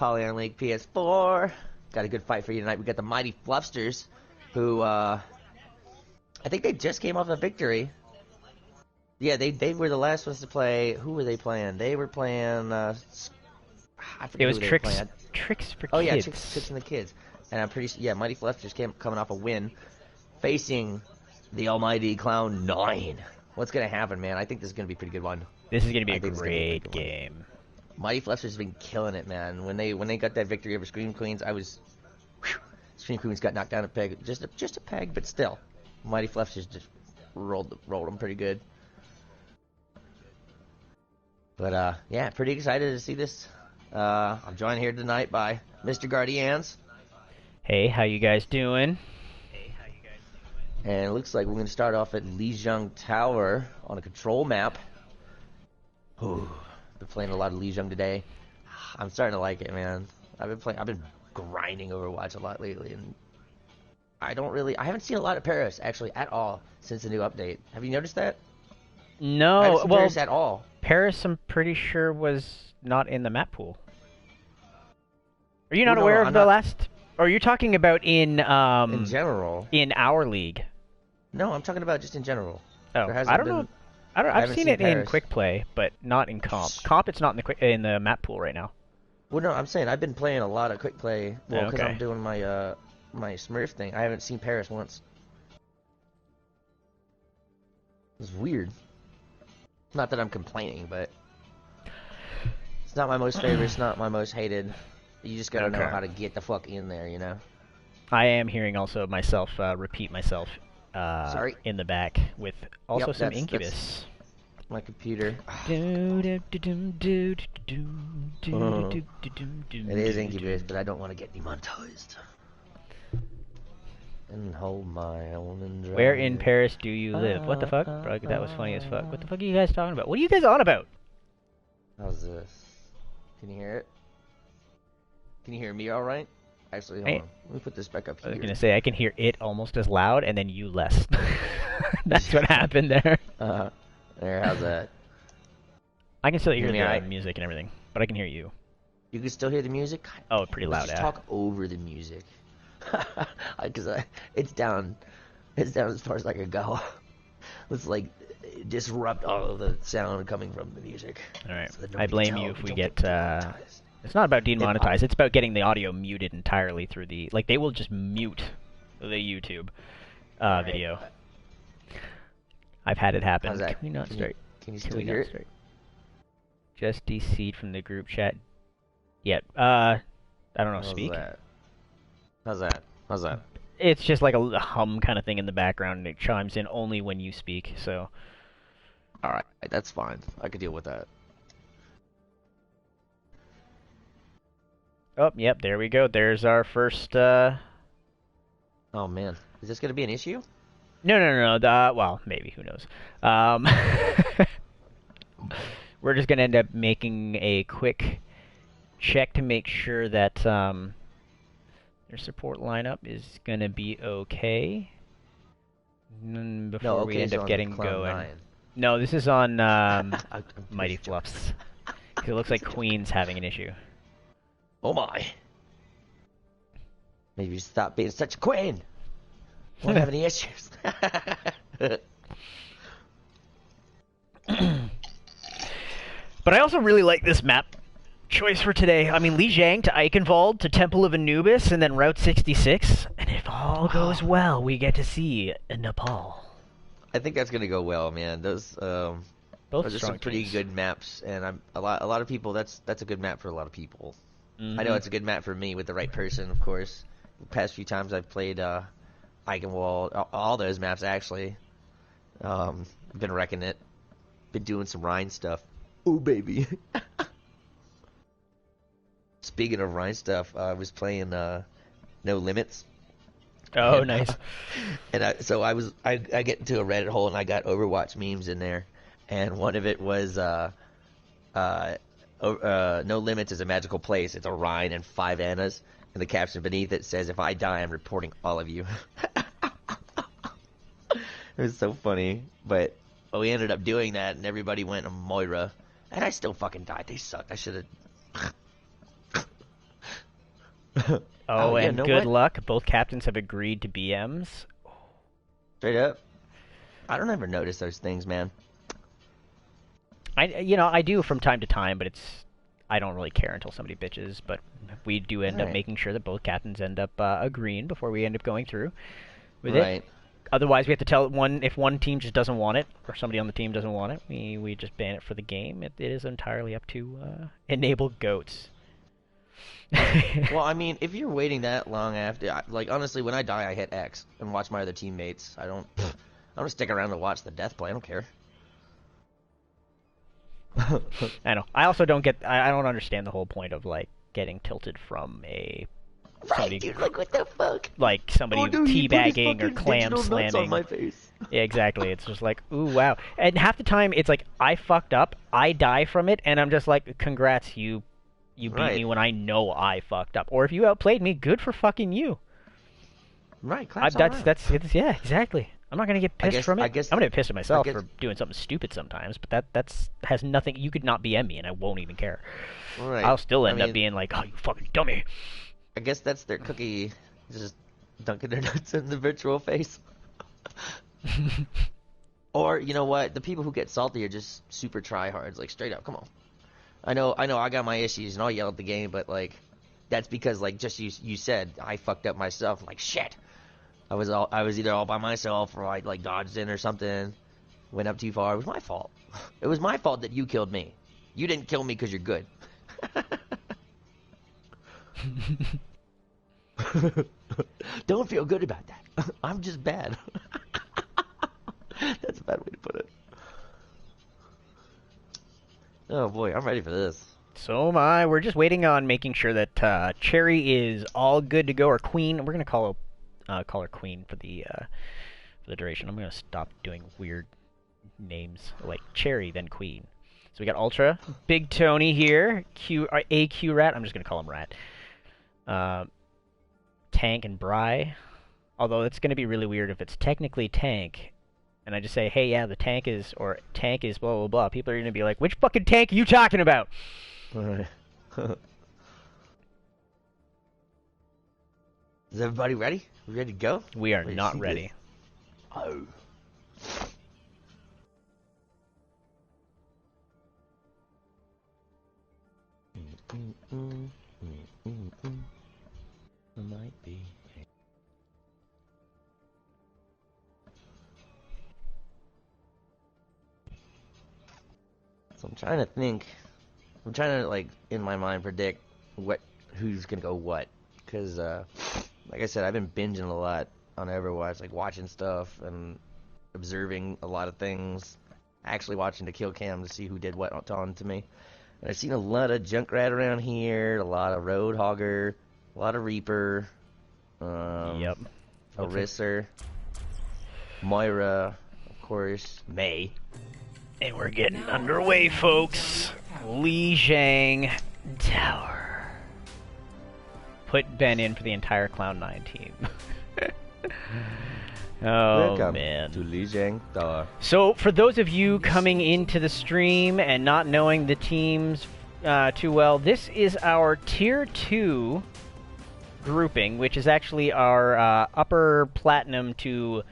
Polygon League PS4. Got a good fight for you tonight. We got the Mighty Fluffsters, who I think they just came off a victory. Yeah, they were the last ones to play. Who were they playing? They were playing. I forget it was who they Tricks. were playing. Tricks for Oh Kids. yeah, Tricks and the Kids. And I'm pretty yeah, Mighty Fluffsters coming off a win, facing the almighty Clown9. What's gonna happen, man? I think this is gonna be a pretty good one. This is gonna be a great game. Mighty Fluffsters has been killing it, man. When they got that victory over Scream Queens, Scream Queens got knocked down a peg, just a peg, but still, Mighty Fluffsters just rolled them pretty good. But yeah, pretty excited to see this. I'm joined here tonight by Mr. Guardians. Hey, how you guys doing? And it looks like we're going to start off at Lijiang Tower on a control map. Ooh, been playing a lot of Lijiang today. I'm starting to like it, man. I've been grinding Overwatch a lot lately, and I haven't seen a lot of Paris actually at all since the new update. Have you noticed that? No, I haven't seen well, Paris at all. Paris, I'm pretty sure was not in the map pool. Are you not aware of the last? Or are you talking about in general? In our league? No, I'm talking about just in general. Oh, I don't know. I've seen it in quick play, but not in comp. Comp, it's not in the map pool right now. Well, no, I'm saying I've been playing a lot of quick play. Well, because okay. I'm doing my my Smurf thing. I haven't seen Paris once. It's weird. Not that I'm complaining, but it's not my most favorite. It's not my most hated. You just gotta know how to get the fuck in there, you know. I am hearing also myself repeat myself. Sorry. In the back with also some Incubus. That's my computer. It It is Incubus, but I don't want to get demonetized. And hold my own and Where in Paris do you live? What the fuck? Bro, that was funny as fuck. What the fuck are you guys talking about? What are you guys on about? How's this? Can you hear it? Can you hear me all right? Actually, hold on. Let me put this back up here. I was gonna say I can hear it almost as loud, and then you less. That's what happened there. There, how's that? I can still hear the music and everything, but I can hear you. You can still hear the music? Oh, pretty loud. Just talk over the music, because it's down as far as I can go. Let's like disrupt all of the sound coming from the music. All right, so I blame you if we get. It's not about demonetized. It's about getting the audio muted entirely through the... Like, they will just mute the YouTube video. I've had it happen. How's that? Can we not start? Can you still hear it? Start? Just DC'd from the group chat. Yeah. I don't know. Speak. How's that? How's that? It's just like a hum kind of thing in the background, and it chimes in only when you speak, so... Alright, that's fine. I could deal with that. Oh, yep, there we go. There's our first, Oh, man. Is this going to be an issue? No. Well, maybe. Who knows? We're just going to end up making a quick check to make sure that their support lineup is going to be okay. Before we end up getting going. No, this is on Mighty Fluffs. It looks like Queen's having an issue. Oh my. Maybe stop being such a queen. Won't have any issues. But I also really like this map choice for today. I mean, Lijiang to Eichenwald to Temple of Anubis and then Route 66. And if all goes well, we get to see Nepal. I think that's going to go well, man. Those are some pretty good maps. And a lot of people, that's a good map for a lot of people. Mm-hmm. I know it's a good map for me with the right person, of course. The past few times I've played Eichenwald, all those maps actually. Been wrecking it. Been doing some Rhine stuff. Ooh, baby. Speaking of Rhine stuff, I was playing No Limits. Oh, and, nice. So I get into a Reddit hole and I got Overwatch memes in there, and one of it was No Limits is a magical place. It's a Rhine and 5 Annas. And the caption beneath it says, "If I die, I'm reporting all of you." It was so funny. But we ended up doing that, and everybody went on Moira. And I still fucking died. They sucked. I should have... Oh, and good luck. Both captains have agreed to BMs. Straight up. I don't ever notice those things, man. I do from time to time, but I don't really care until somebody bitches. But we do end up making sure that both captains end up agreeing before we end up going through with it. Otherwise, we have to tell if one team just doesn't want it, or somebody on the team doesn't want it, we just ban it for the game. It is entirely up to enable goats. Well, I mean, if you're waiting that long after, like, honestly, when I die, I hit X and watch my other teammates. I don't stick around to watch the death play. I don't care. I know. I also don't I don't understand the whole point of, like, getting tilted from a... Somebody, dude, like, what the fuck? Like, somebody teabagging or clam slamming. On my face. Yeah, exactly. It's just like, ooh, wow. And half the time, it's like, I fucked up, I die from it, and I'm just like, congrats, you beat me when I know I fucked up. Or if you outplayed me, good for fucking you. Right, that's yeah, exactly. I'm not gonna get pissed from it. I'm gonna get pissed at myself for doing something stupid sometimes, but that's has nothing. You could not BM me, and I won't even care. Right. I'll still end up being like, oh, you fucking dummy. I guess that's their cookie, just dunking their nuts in the virtual face. Or, you know what, the people who get salty are just super tryhards, like, straight up, come on. I know, I got my issues, and I'll yell at the game, but, like, that's because, like, just you said, I fucked up myself, like, shit. I was either all by myself, or I, like, dodged in or something, went up too far. It was my fault. It was my fault that you killed me. You didn't kill me because you're good. Don't feel good about that. I'm just bad. That's a bad way to put it. Oh boy, I'm ready for this. So am I. We're just waiting on making sure that Cherry is all good to go, or Queen. We're gonna call her Queen for the duration. I'm gonna stop doing weird names like Cherry then Queen. So we got Ultra, Big Tony here, AQ Rat. I'm just gonna call him Rat. Tank and Bry. Although it's going to be really weird if it's technically Tank, and I just say, hey, yeah, the tank is, or Tank is blah, blah, blah. People are going to be like, which fucking tank are you talking about? Alright. Is everybody ready? We ready to go? We are not ready. Oh. Might be. So I'm trying to think. I'm trying to, like, in my mind predict who's gonna go what. Because, like I said, I've been binging a lot on Overwatch, like watching stuff and observing a lot of things. Actually watching the kill cam to see who did what on to me. And I've seen a lot of Junkrat around here, a lot of Roadhogger, a lot of Reaper, yep, Orisa, Moira, of course, Mei. And we're getting underway, folks. Li Zhang Tower. Put Ben in for the entire Cloud9 team. Oh, welcome man. To Li Zhang Tower. So, for those of you coming into the stream and not knowing the teams too well, this is our Tier 2 grouping, which is actually our upper Platinum to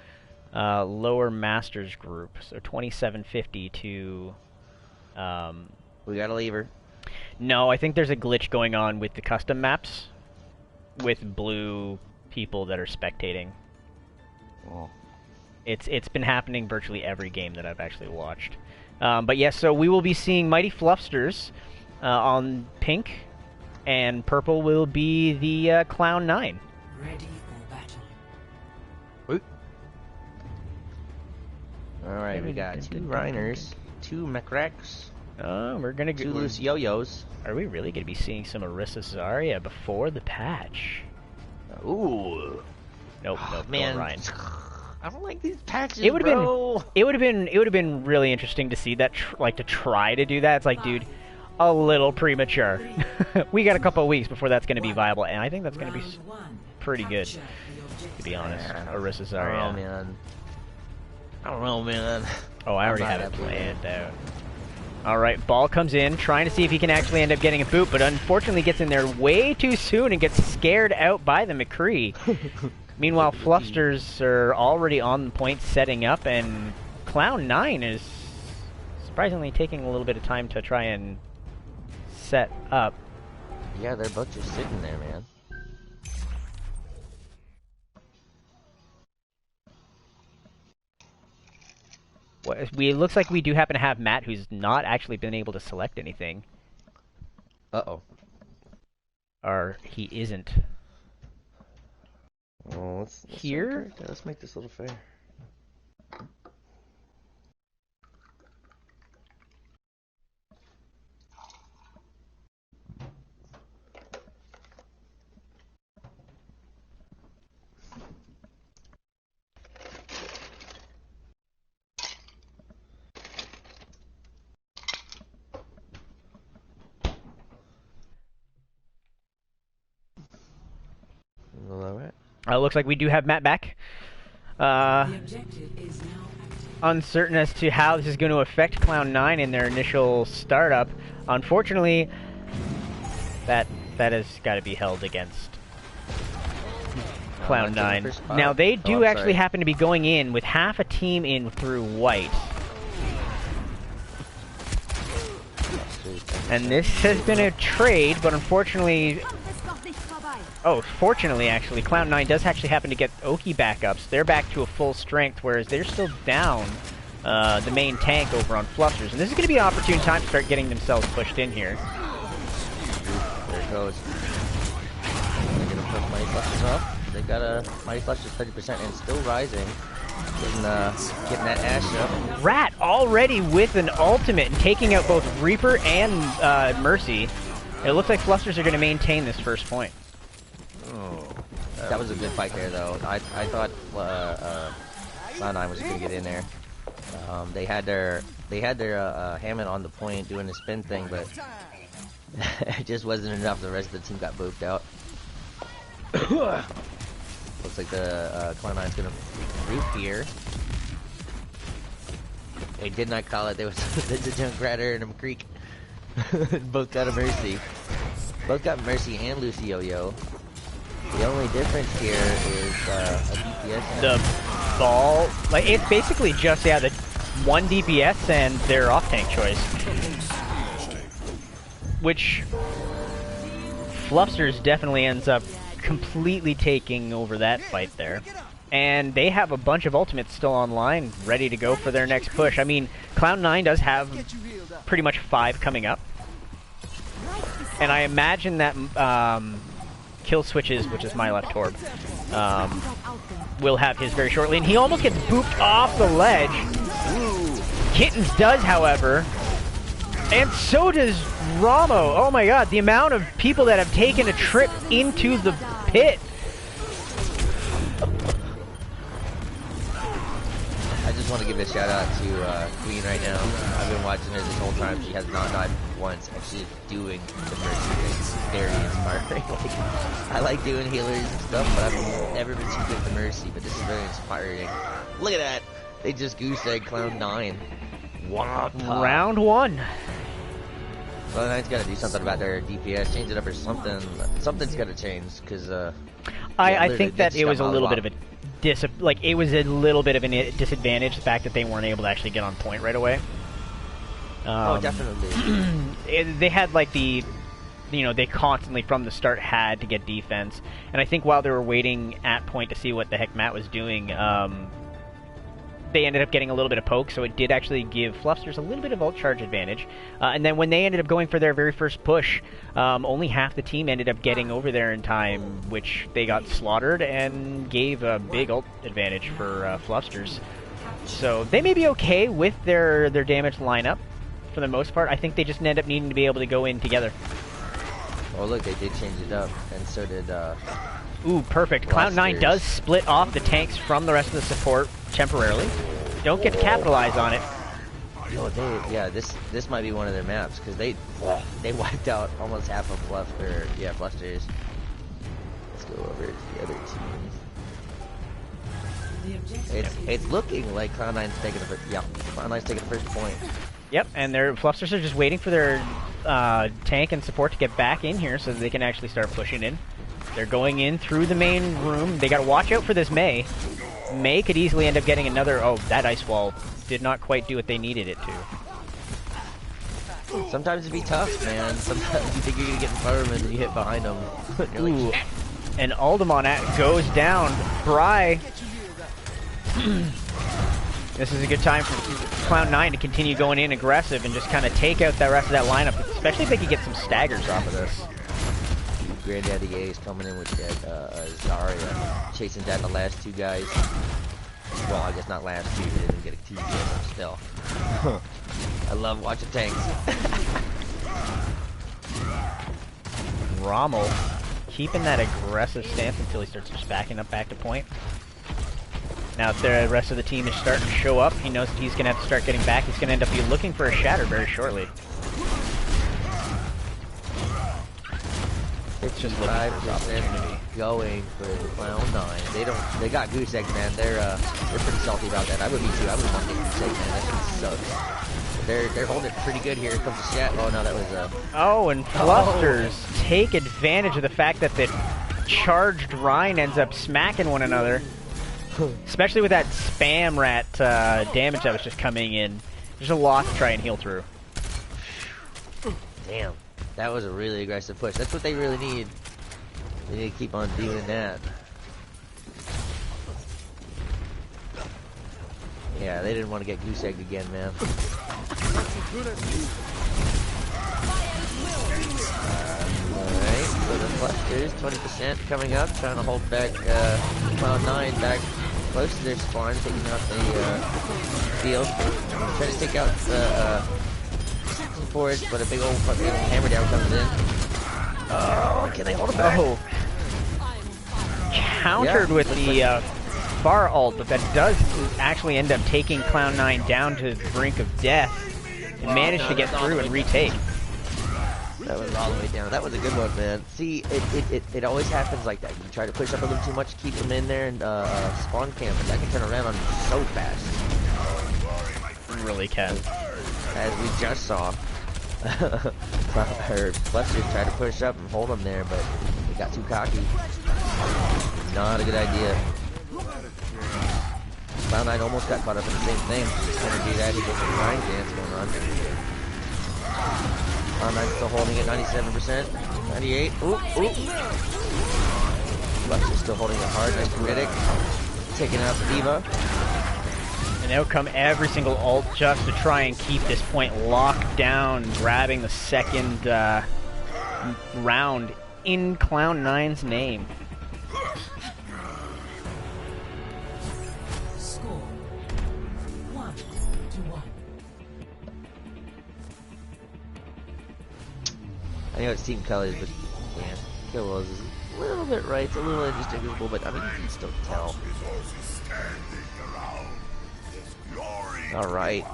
lower Masters group. So, 2750 to... we got a lever. No, I think there's a glitch going on with the custom maps with blue people that are spectating. Oh. It's been happening virtually every game that I've actually watched. But yes, so we will be seeing Mighty Fluffsters on pink, and purple will be the Clown9. Ready for battle. Whoop. Alright, we got 2 Reiners, 2 McRex. Oh, we're gonna get 2 loose yo-yos. Are we really gonna be seeing some Orisa Zarya before the patch? Ooh. Nope, man. Ryan. I don't like these patches, it would have been really interesting to see that, to try to do that. It's like, dude, a little premature. We got a couple of weeks before that's going to be viable, and I think that's going to be pretty good, to be honest. Orisa Zarya. Oh, man. I don't know, man. Oh, I already have it planned out. Alright, ball comes in, trying to see if he can actually end up getting a boot, but unfortunately gets in there way too soon and gets scared out by the McCree. Meanwhile, Fluffsters are already on the point setting up, and Clown9 is surprisingly taking a little bit of time to try and set up. Yeah, they're both just sitting there, man. It looks like we do happen to have Matt, who's not actually been able to select anything. Uh-oh. Or he isn't. Well, let's here. Let's make this a little fair. Looks like we do have Matt back. Uncertain as to how this is going to affect Clown9 in their initial startup. Unfortunately, that has got to be held against Clown9. Now they do actually happen to be going in with half a team in through white. And this has been a trade, but unfortunately... Oh, fortunately, actually, Clown9 does actually happen to get Oki backups. They're back to a full strength, whereas they're still down the main tank over on Fluffsters. And this is going to be an opportune time to start getting themselves pushed in here. There it goes. They're going to push Mighty Fluffsters off. They've got a Mighty Fluffsters 30% and still rising. Getting that Ash up. Rat already with an ultimate and taking out both Reaper and Mercy. It looks like Fluffsters are going to maintain this first point. That was a good fight there, though. I thought Clown9 was going to get in there. They had their Hammond on the point doing the spin thing, but it just wasn't enough. The rest of the team got booped out. Looks like the Clown9's going to group here. They did not call it. There was the Junkrather and a Creek. Both got a Mercy. Both got Mercy and Lucy Yo-Yo. The only difference here is a DPS. The ball, like it's basically just the one DPS and their off-tank choice, which Fluffsters definitely ends up completely taking over that fight there. And they have a bunch of ultimates still online, ready to go for their next push. I mean, Clown9 does have pretty much 5 coming up, and I imagine that. Kill Switches, which is my left Torb, will have his very shortly, and he almost gets booped off the ledge. Ooh. Kittens does, however, and so does Ramo. Oh my god, the amount of people that have taken a trip into the pit. I just want to give a shout out to Queen right now. I've been watching her this whole time. She has not died once, and she's doing the Mercy. It's very inspiring. I like doing healers and stuff, but I've never been too good at the Mercy, but this is very inspiring. Look at that! They just goose egg Clown9. Round 1. Clown9's got to do something about their DPS, change it up or something. Something's got to change, because I think that it was a little bit of a it was a little bit of a disadvantage, the fact that they weren't able to actually get on point right away. Oh, definitely. They had like they constantly from the start had to get defense, and I think while they were waiting at point to see what the heck Matt was doing, they ended up getting a little bit of poke, so it did actually give Fluffsters a little bit of ult charge advantage. And then when they ended up going for their very first push, only half the team ended up getting over there in time, which they got slaughtered and gave a big ult advantage for Fluffsters. So they may be okay with their damage lineup for the most part. I think they just end up needing to be able to go in together. Oh look, they did change it up, and so did Ooh, perfect. Clown9 does split off the tanks from the rest of the support temporarily. Don't get to capitalize on it. Oh, this might be one of their maps, because they wiped out almost half of Fluffsters. Let's go over to the other team. It's looking like Clown9's taking the first point. Yep, and their Fluffsters are just waiting for their tank and support to get back in here so that they can actually start pushing in. They're going in through the main room. They gotta watch out for this Mei. Mei could easily end up getting another... Oh, that ice wall did not quite do what they needed it to. Sometimes it'd be tough, man. Sometimes you think you're gonna get in front of them and you hit behind them. Ooh. Like, and Aldemon goes down. Bry. This is a good time for Clown9 to continue going in aggressive and just kind of take out the rest of that lineup, especially if they could get some staggers off of this. Granddaddy A is coming in with that Zarya, chasing down the last two guys. Well, I guess not last two, they didn't get a two kill, but still. I love watching tanks. Rommel keeping that aggressive stance until he starts just backing up back to point. Now if the rest of the team is starting to show up, he knows that he's going to have to start getting back. He's going to end up looking for a shatter very shortly. It's just 5% going for the Clown9. They got goose eggs, man. They're pretty salty about that. I would be too. I wouldn't want to get goose eggs, man. That shit sucks. They're holding it pretty good here. Here comes the chat. Oh no, that was Oh, and Fluffsters take advantage of the fact that the charged Rhine ends up smacking one another. Especially with that spam rat damage that was just coming in. There's a lot to try and heal through. Damn. That was a really aggressive push. That's what they really need. They need to keep on doing that. Yeah, they didn't want to get goose egged again, man. Alright, so the Fluffsters, 20% coming up, trying to hold back Clown9 back close to their spawn, taking out the field. Trying to take out the forest, but a big old fucking hammer down comes in. Oh, can they hold it back? Oh. Countered with the bar ult, but that does actually end up taking Clown9 down to the brink of death and managed to get through and retake. That was all the way down. That was a good one, man. See, it always happens like that. You try to push up a little too much, keep them in there, and spawn camp, and that can turn around on you so fast. It really can. As we just saw. Her Fluffsters tried to push up and hold them there, but they got too cocky. Not a good idea. Clown9 almost got caught up in the same thing. Trying to do that, he gets a grind dance going on. Clown9 still holding at 97%. 98. Oop, oop. Fluffsters still holding it hard. Nice critic. Taking out the Diva. And out come every single ult just to try and keep this point locked down, grabbing the second round in Clown9's name. Score 1-1. I know it's team colors, but yeah, Kill Wills is a little bit right. It's a little indistinguishable, but I mean, you can still tell. Alright,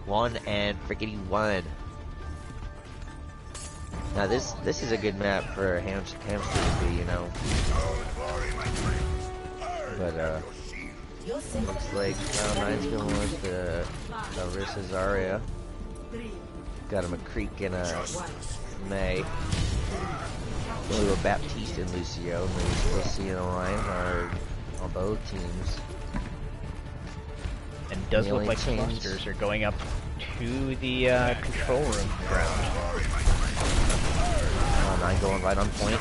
1 and freaking 1. Now this is a good map for a hamster to be, you know. But looks like Clown9's going with the Orisa Zarya. Got him a Creek and a Mei. A little Baptiste and Lucio. Maybe still seeing Orion on both temes. And it does look like Fluffsters are going up to the control room ground. Clown9 going right on point.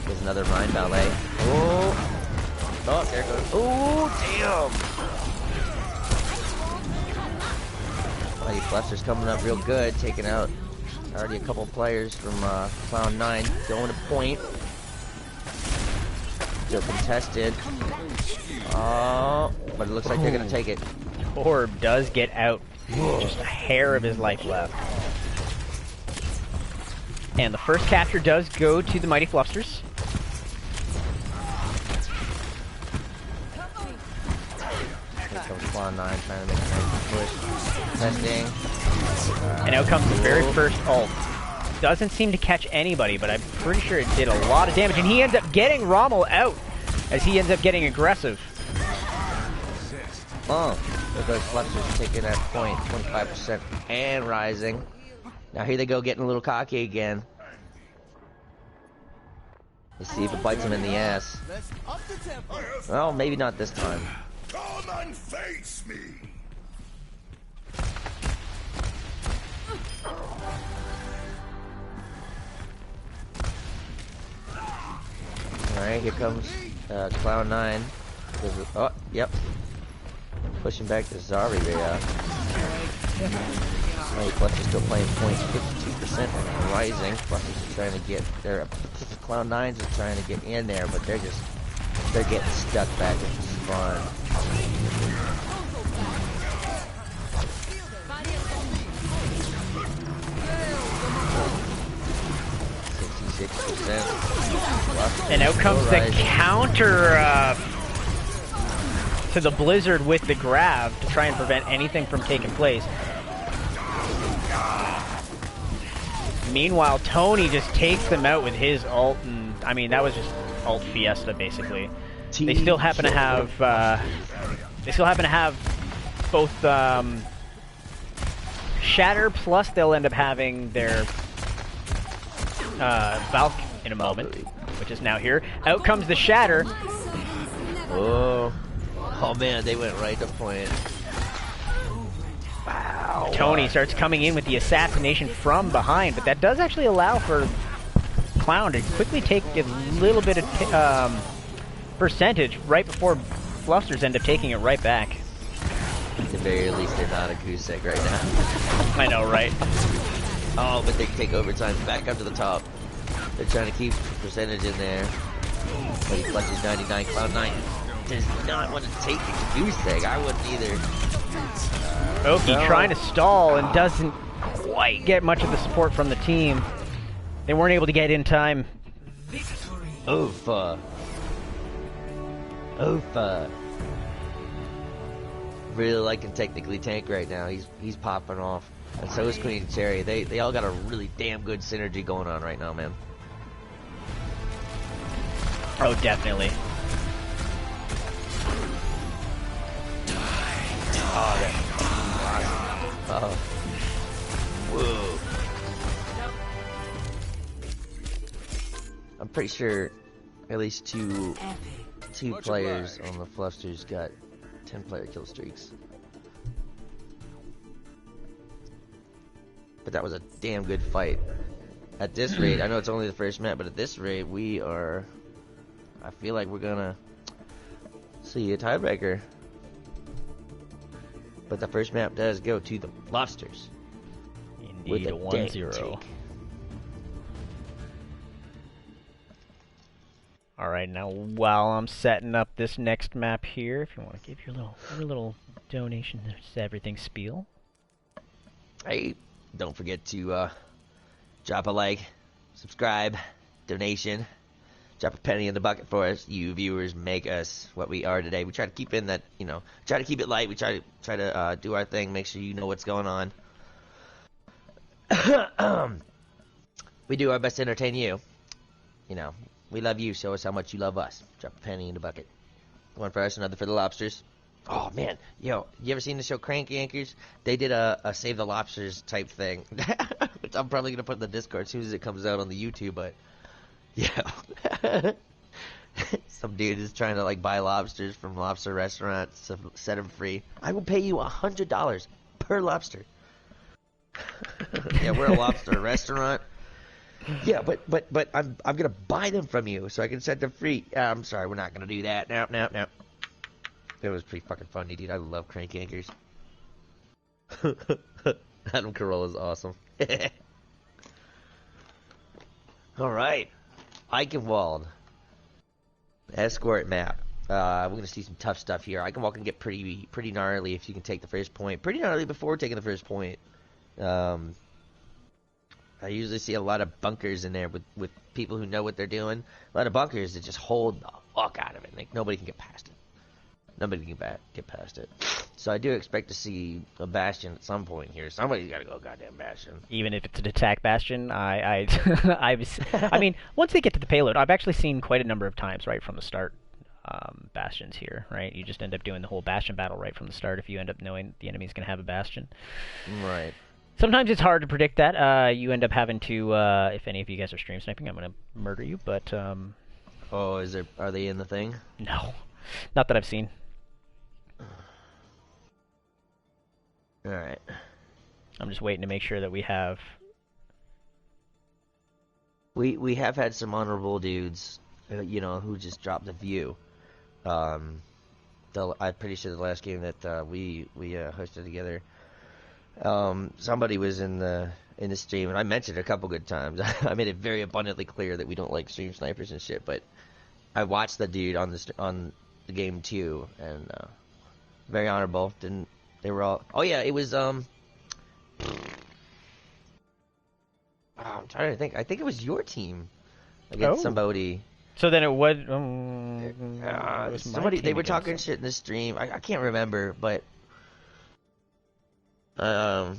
There's another Rhine ballet. Oh! Oh, there it goes. Oh, damn! Mighty Fluffsters coming up real good, taking out already a couple players from Clown9. Going to point. Still contested. Oh, but it looks like they're gonna take it. Torb does get out. Just a hair of his life left. And the first capture does go to the Mighty Fluffsters. Here comes Clown9 trying to make a nice push. Testing. And out comes the very first ult. Doesn't seem to catch anybody, but I'm pretty sure it did a lot of damage. And he ends up getting Rommel out as he ends up getting aggressive. Oh. Those Fluffsters taking that point, 25% and rising. Now here they go, getting a little cocky again. Let's see if it bites them in the ass. Well, maybe not this time. Come and face me. Alright, here comes Clown9. Oh, yep. Pushing back the Zarya. Plus is still playing points, 52% and rising. Plus is trying to get their Clown9s are trying to get in there, but they're getting stuck back at the spawn. 66%. And out comes the counter to the Blizzard with the grab to try and prevent anything from taking place. Meanwhile, Tony just takes them out with his ult, and I mean that was just ult fiesta basically. They still happen to have both Shatter, plus they'll end up having their Valk in a moment, which is now here. Out comes the Shatter. Oh man, they went right to point. Wow. Tony starts coming in with the assassination from behind, but that does actually allow for Clown to quickly take a little bit of percentage right before Fluffsters end up taking it right back. At the very least, they're not a goose egg right now. I know, right? Oh, but they take overtime back up to the top. They're trying to keep percentage in there. But he clutches 99. Clown9 does not want to take the goose egg. I wouldn't either. Oki trying to stall and doesn't quite get much of the support from the team. They weren't able to get in time. Oofa. Really liking technically tank right now. He's popping off. And so is Queen Cherry. They all got a really damn good synergy going on right now, man. Oh, definitely. Oh, that's awesome. Whoa. I'm pretty sure at least two players on the Fluffsters got 10-player kill streaks. But that was a damn good fight. At this rate, I know it's only the first map, but at this rate, I feel like we're gonna see a tiebreaker. But the first map does go to the Fluffsters. Indeed, a 1-0. Alright, now while I'm setting up this next map here, if you want to give your little donation to everything spiel. Hey, don't forget to drop a like, subscribe, donation, drop a penny in the bucket for us. You viewers make us what we are today. We try to keep in that, try to keep it light. We try to do our thing, make sure you know what's going on. We do our best to entertain you. We love you. Show us how much you love us. Drop a penny in the bucket. One for us, another for the lobsters. Oh man, you ever seen the show Crank Yankers? They did a Save the Lobsters type thing, which I'm probably gonna put in the Discord as soon as it comes out on the YouTube. But yeah, some dude is trying to buy lobsters from lobster restaurants to set them free. I will pay you $100 per lobster. Yeah, we're a lobster restaurant. Yeah, but I'm gonna buy them from you so I can set them free. I'm sorry, we're not gonna do that. No. It was pretty fucking funny, dude. I love Crank Yankers. Adam Carolla's awesome. Alright. Eichenwald. Escort map. We're gonna see some tough stuff here. Eichenwald can get pretty gnarly if you can take the first point. Pretty gnarly before taking the first point. I usually see a lot of bunkers in there with people who know what they're doing. A lot of bunkers that just hold the fuck out of it. Nobody can get past it. Nobody can get past it. So I do expect to see a Bastion at some point here. Somebody's got to go goddamn Bastion. Even if it's an attack Bastion, I mean, once they get to the payload, I've actually seen quite a number of times right from the start. bastions here, right? You just end up doing the whole bastion battle right from the start if you end up knowing the enemy's going to have a bastion. Right. Sometimes it's hard to predict that. You end up having to, if any of you guys are stream sniping, I'm going to murder you, but... Oh, are they in the thing? No. Not that I've seen. Alright. I'm just waiting to make sure that we have... We have had some honorable dudes, you know, who just dropped a view. I'm pretty sure the last game that we hosted together, somebody was in the stream, and I mentioned it a couple good times. I made it very abundantly clear that we don't like stream snipers and shit, but I watched the dude on the game too, and very honorable. They were all... Oh yeah, it was I'm trying to think. I think it was your team against somebody. So then it was... somebody. They were talking shit in the stream. I can't remember, but yeah,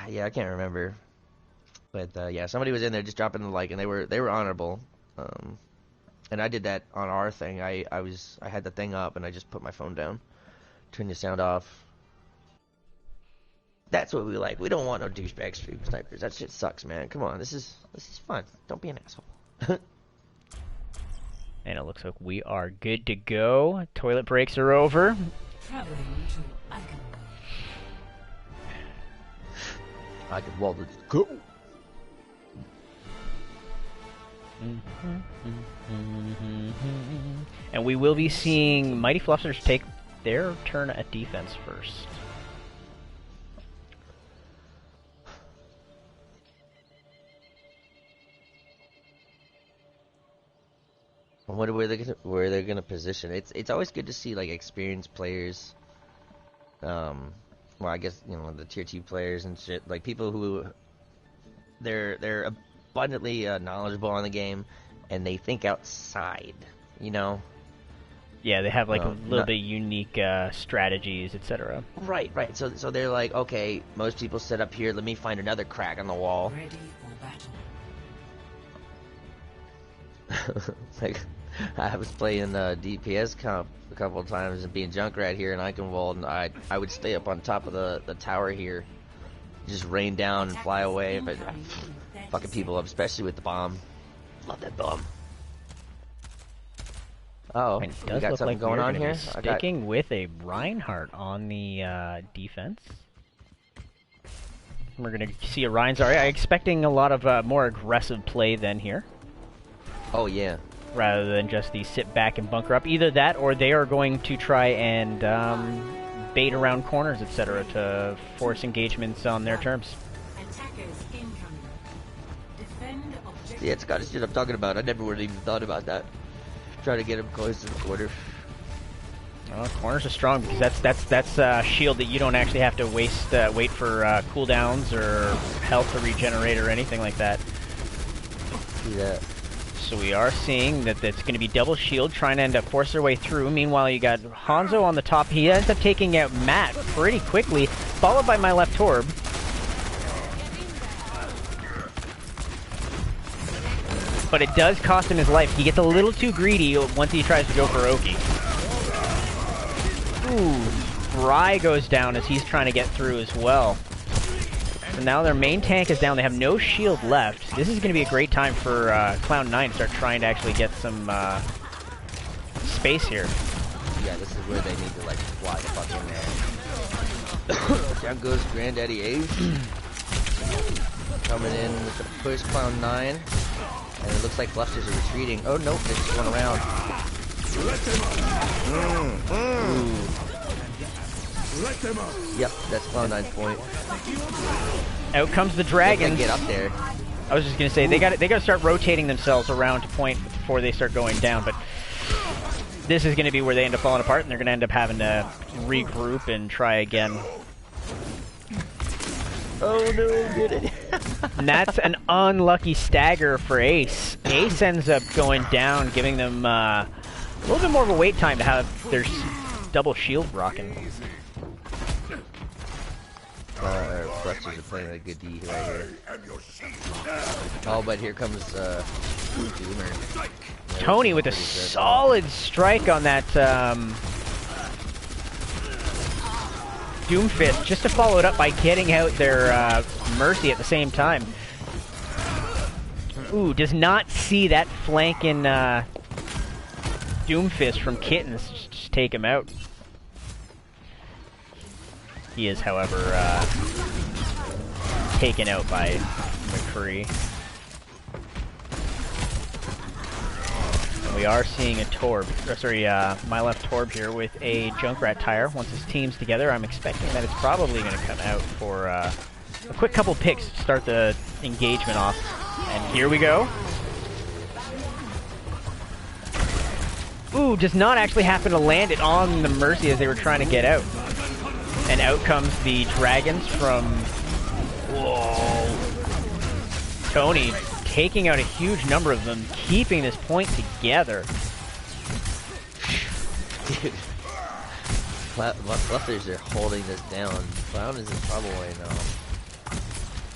I can't remember. But yeah, somebody was in there just dropping the like, and they were honorable. And I did that on our thing. I had the thing up, and I just put my phone down, turned the sound off. That's what we like. We don't want no douchebag stream snipers. That shit sucks, man. Come on, this is fun. Don't be an asshole. And it looks like we are good to go. Toilet breaks are over. Traveling to Eichenwald, let's go. And we will be seeing Mighty Fluffsters take their turn at defense first. Where they're gonna position. It's always good to see like experienced players. Well, I guess you know the tier 2 players and shit, like people who they're abundantly knowledgeable on the game, and they think outside. You know. Yeah, they have like a little bit unique strategies, etc. Right. So they're like, okay, most people set up here. Let me find another crack on the wall. ready for battle. Like, I was playing DPS comp a couple of times and being Junkrat here in Eichenwald, and I would stay up on top of the tower here, just rain down and fly away, but fucking people up, especially with the bomb. Love that bomb. Oh, It we does got look something like going we're on gonna here. be sticking with a Reinhardt on the defense. We're going to see a Reinhardt. I'm expecting a lot of more aggressive play than here. Oh yeah. Rather than just the sit back and bunker up. Either that, or they are going to try and bait around corners, etc., to force engagements on their terms. Attackers incoming. Defend objective. Yeah, it's kind of shit I'm talking about. I never would have even thought about that. Try to get him close to the corner. Well, corners are strong because that's a shield that you don't actually have to wait for cooldowns or health to regenerate or anything like that. See that? So we are seeing that it's going to be double shield trying to end up force their way through. Meanwhile, you got Hanzo on the top. He ends up taking out Matt pretty quickly, followed by my left Torb. But it does cost him his life. He gets a little too greedy once he tries to go for Oki. Ooh, Bry goes down as he's trying to get through as well. So now their main tank is down. They have no shield left. This is going to be a great time for Clown9 to start trying to actually get some space here. Yeah, this is where they need to like fly the fuck in there. Down goes Granddaddy Ace. Coming in with the push, Clown9. And it looks like Fluffsters are retreating. Oh nope, they're just going around. Yep, that's Clown9's point. Out comes the dragon. Get up there. I was just gonna say they got to start rotating themselves around to point before they start going down. But this is gonna be where they end up falling apart, and they're gonna end up having to regroup and try again. Oh no, get it. And that's an unlucky stagger for Ace. Ace ends up going down, giving them a little bit more of a wait time to have their double shield rocking. Fluffsters are playing a good D right here. Oh, but here comes Doomer. Tony with a solid strike on that Doomfist, just to follow it up by getting out their Mercy at the same time. Ooh, does not see that flanking Doomfist from Kittens. Just take him out. He is, however, taken out by McCree. We are seeing a Torb, my left Torb here with a Junkrat tire. Once his team's together, I'm expecting that it's probably going to come out for a quick couple picks to start the engagement off. And here we go. Ooh, does not actually happen to land it on the Mercy as they were trying to get out. And out comes the Dragons from... Whoa. Tony taking out a huge number of them, keeping this point together. Dude. Fluffers are holding this down. Clown is in trouble right now.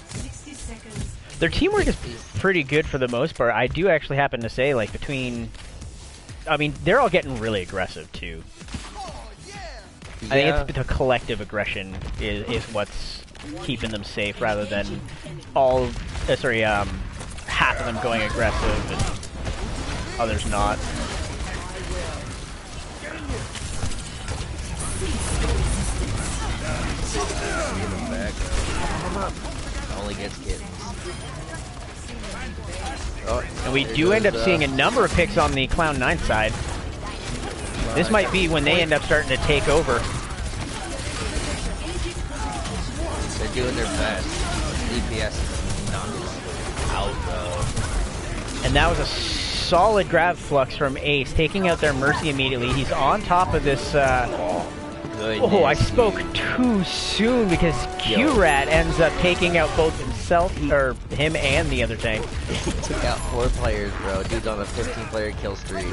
60 seconds. Their teamwork is pretty good for the most part. I do actually happen to say, like, between... I mean, they're all getting really aggressive, too. Yeah. I think it's the collective aggression is what's keeping them safe, rather than all... half of them going aggressive and others not. Only gets kittens. Oh, and we do end up seeing a number of picks on the Clown9 side. This might be when they end up starting to take over. They're doing their best. DPS is not out though. And that was a solid grab Flux from Ace, taking out their Mercy immediately. He's on top of this... Oh, I spoke too soon because Q-Rat ends up taking out both him and the other tank. He took out 4 players, bro. Dude's on a 15-player kill streak,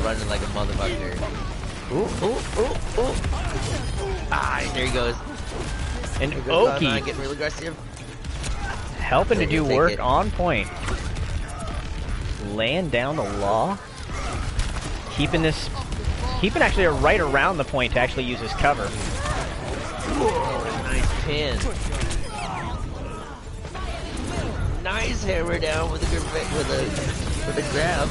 running like a motherfucker. Ooh, ooh, ooh, ooh. Ah, there he goes. And Oki getting really aggressive. Helping to do work on point. Laying down the law. Keeping actually right around the point to actually use his cover. Whoa, nice pin. Nice hammer down with a grab.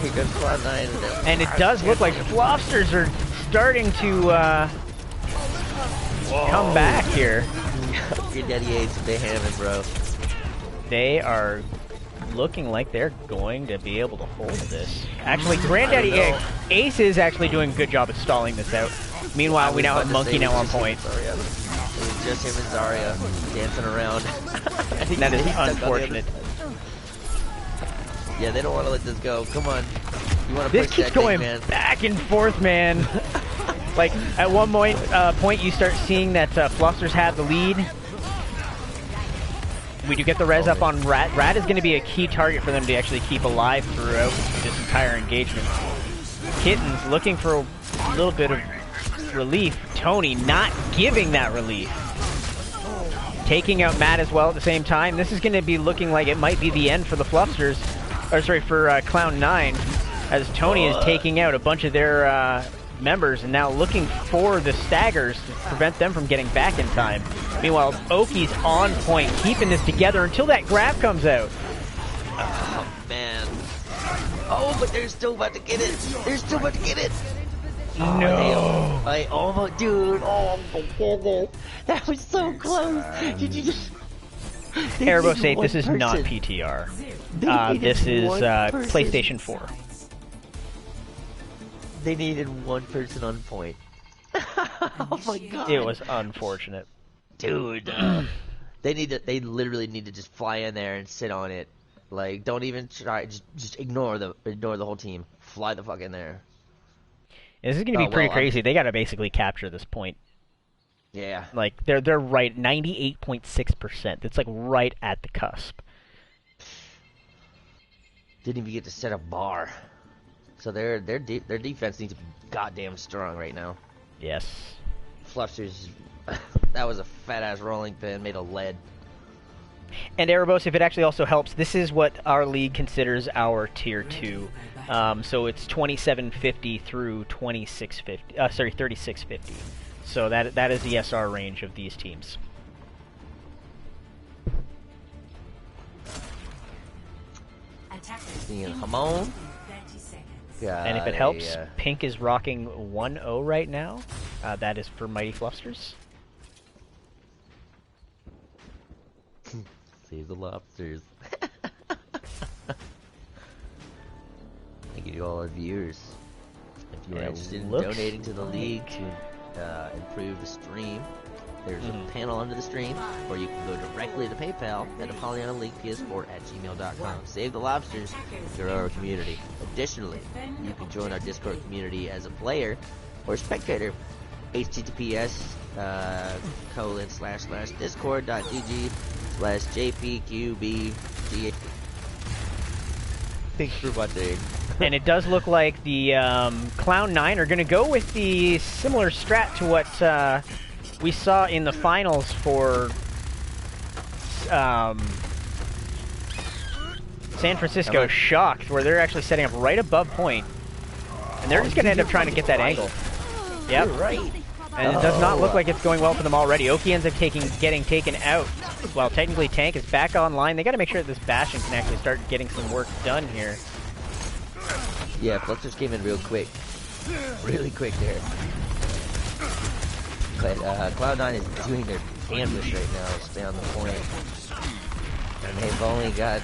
Here goes Cloud9. And it does look like the Fluffsters are starting to come back here. Your daddy Ace with the hammer, bro. They are looking like they're going to be able to hold this. Actually, Granddaddy Ace is actually doing a good job at stalling this out. Meanwhile, we now have Monkey now on point. It was just him and Zarya dancing around. That is unfortunate. Yeah, they don't want to let this go. Come on. You want to This push keeps that going thing, man. back and forth, man. Like, at one point you start seeing that Fluffsters have the lead. We do get the res up on Rat. Rat is going to be a key target for them to actually keep alive throughout this entire engagement. Kittens looking for a little bit of relief. Tony not giving that relief. Taking out Matt as well at the same time. This is going to be looking like it might be the end for the Fluffsters. Or sorry, for Clown9. As Tony is taking out a bunch of their members and now looking for the staggers to prevent them from getting back in time. Meanwhile, Oki's on point, keeping this together until that grab comes out. Oh, man. Oh, but they're still about to get it. They're still about to get it. No. I almost, dude. Oh, my goodness. That was so close. Did you just... Airbo State, this is not PTR. This is PlayStation 4. They needed one person on point. Oh my god. It was unfortunate. Dude, they literally need to just fly in there and sit on it. Like, don't even try, just ignore the whole team. Fly the fuck in there. This is gonna be pretty crazy. They gotta basically capture this point. Yeah. Like, they're right, 98.6%. It's like right at the cusp. Didn't even get to set a bar. So their defense needs to be goddamn strong right now. Yes. Fluffsters, that was a fat ass rolling pin made of lead. And Erebos, if it actually also helps, this is what our league considers our Tier 2. So it's 2750 through 3650. So that is the SR range of these teams. Come on. And if it helps, Pink is rocking 1-0 right now. That is for Mighty Fluffsters. Save the lobsters. Thank you to all our viewers. If you are interested in donating to the league to improve the stream, there's a panel under the stream, or you can go directly to PayPal at ApollionLeaguePS4@gmail.com. Save the lobsters to our community. Additionally, you can join our Discord community as a player or spectator. https://discord.gg/jpqbga. Thanks for watching. And it does look like the Clown9 are going to go with the similar strat to what we saw in the finals for San Francisco Shocked, where they're actually setting up right above point. And they're just going to end up trying to get that angle. Yep. And it does not look like it's going well for them already. Oki ends up getting taken out. While technically Tank is back online. They got to make sure that this Bastion can actually start getting some work done here. Yeah, Fluxers came in real quick. Really quick there. But Cloud9 is doing their ambush right now, stay on the point. And they've only got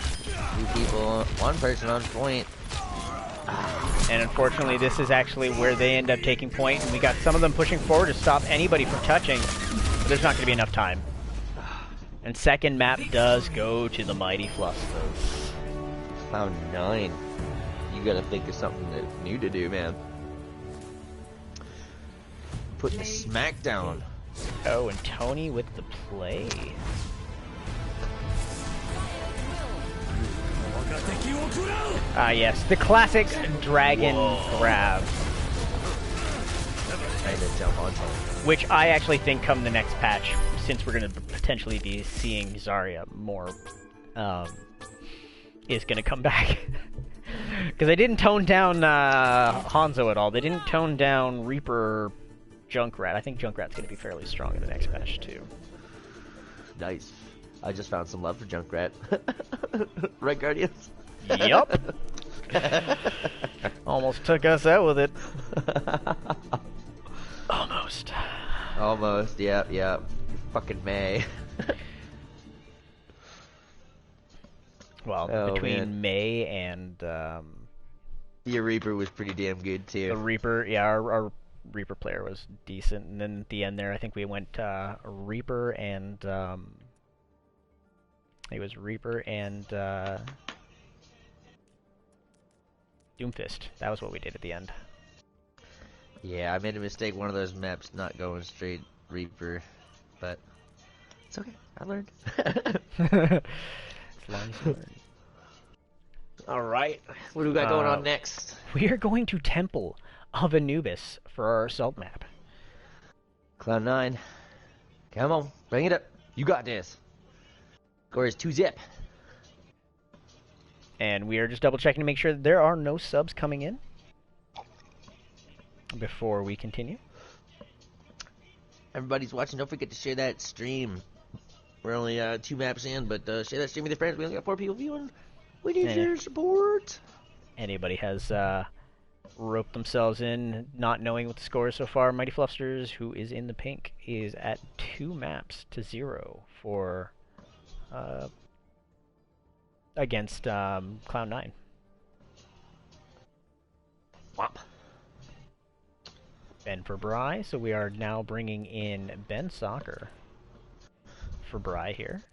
one person on point. And unfortunately, this is actually where they end up taking point, and we got some of them pushing forward to stop anybody from touching, but there's not going to be enough time. And second map does go to the Mighty Fluffsters. Cloud9, you gotta think of something new to do, man. Put the smack down. Oh, and Tony with the play. Yes, the classic dragon grab. Which I actually think come the next patch, since we're going to potentially be seeing Zarya more, is going to come back. Because they didn't tone down Hanzo at all. They didn't tone down Reaper Junkrat. I think Junkrat's going to be fairly strong in the next patch, too. Nice. I just found some love for Junkrat. Right, Guardians? Yup. Almost took us out with it. Almost. Almost, yep. Fucking May. Well, between May and... your Reaper was pretty damn good, too. The Reaper, yeah, our Reaper player was decent. And then at the end there, I think we went Reaper and... it was Reaper and... Doomfist. That was what we did at the end. Yeah, I made a mistake one of those maps not going straight Reaper, but it's okay. I learned. As long as you learn. Alright, what do we got going on next? We are going to Temple of Anubis for our assault map. Cloud9, come on, bring it up. You got this. Score is 2-zip. And we are just double checking to make sure that there are no subs coming in before we continue. Everybody's watching, don't forget to share that stream. We're only 2 maps in, but share that stream with your friends. We only got 4 people viewing. We need your support. Anybody has roped themselves in, not knowing what the score is so far. Mighty Fluffsters, who is in the pink, is at 2 maps to 0 for... against Cloud9. Whop. Ben for Bry, so we are now bringing in Ben Soccer for Bry here.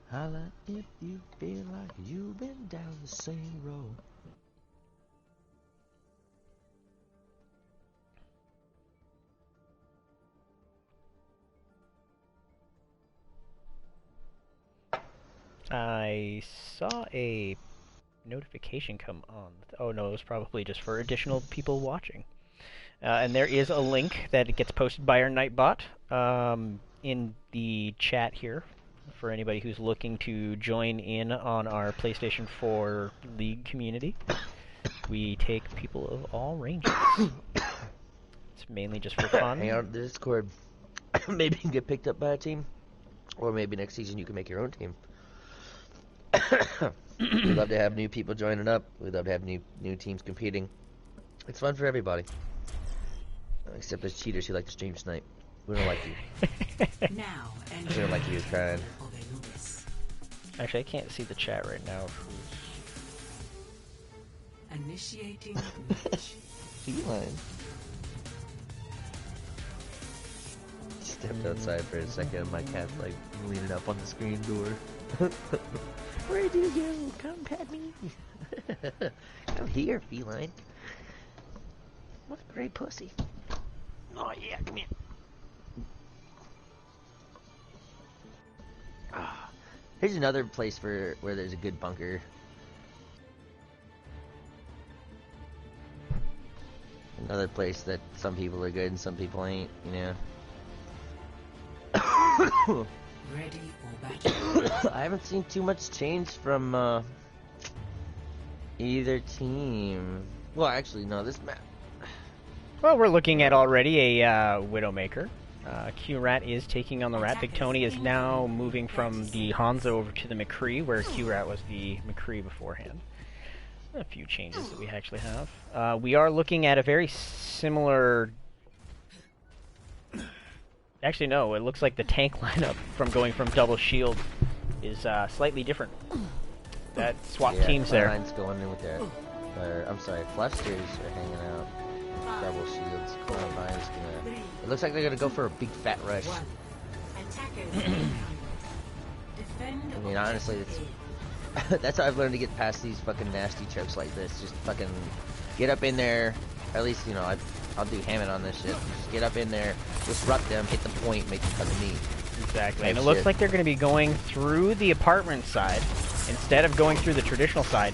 Holla if you feel like you've been down the same road. I saw a notification come on. Oh no, it was probably just for additional people watching. And there is a link that gets posted by our Nightbot in the chat here for anybody who's looking to join in on our PlayStation 4 League community. We take people of all ranges. It's mainly just for fun. Hang out in the Discord. Maybe you can get picked up by a team. Or maybe next season you can make your own team. We'd love to have new people joining up. We'd love to have new teams competing. It's fun for everybody. Except those cheaters who like to stream snipe. We don't like you. Now, We don't like you crying. Actually, I can't see the chat right now. Initiating match. Feline. Stepped outside for a second. My cat's like leaning up on the screen door. Where do you go? Come pet me. Come here, feline. What a great pussy. Oh yeah, come here. Here's another place where there's a good bunker. Another place that some people are good and some people ain't, you know. Ready or battle? I haven't seen too much change from either team. Well, actually, no, this map. Well, we're looking at already a Widowmaker. Q-Rat is taking on the Rat. Big Tony is now moving from the Hanzo over to the McCree, where Q-Rat was the McCree beforehand. A few changes that we actually have. We are looking at a very similar... Actually, no, it looks like the tank lineup from going from double shield is slightly different. That swap teams there. Clown9's going in with their... I'm sorry, Fluffsters are hanging out. Double shields. Clown9's gonna... It looks like they're gonna go for a big fat rush. I mean, honestly, that's how I've learned to get past these fucking nasty trips like this. Just fucking get up in there. At least, you know, I'll do Hammond on this shit. Just get up in there, disrupt them, hit the point, make them come to me. Exactly. And it looks like they're going to be going through the apartment side instead of going through the traditional side.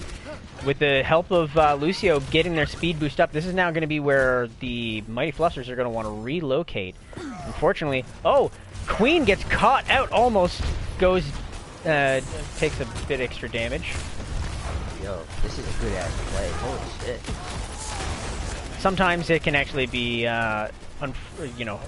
With the help of Lucio getting their speed boost up, this is now going to be where the Mighty Fluffsters are going to want to relocate. Unfortunately, oh, Queen gets caught out, almost goes, takes a bit extra damage. Yo, this is a good ass play. Holy shit. Sometimes it can actually be, you know,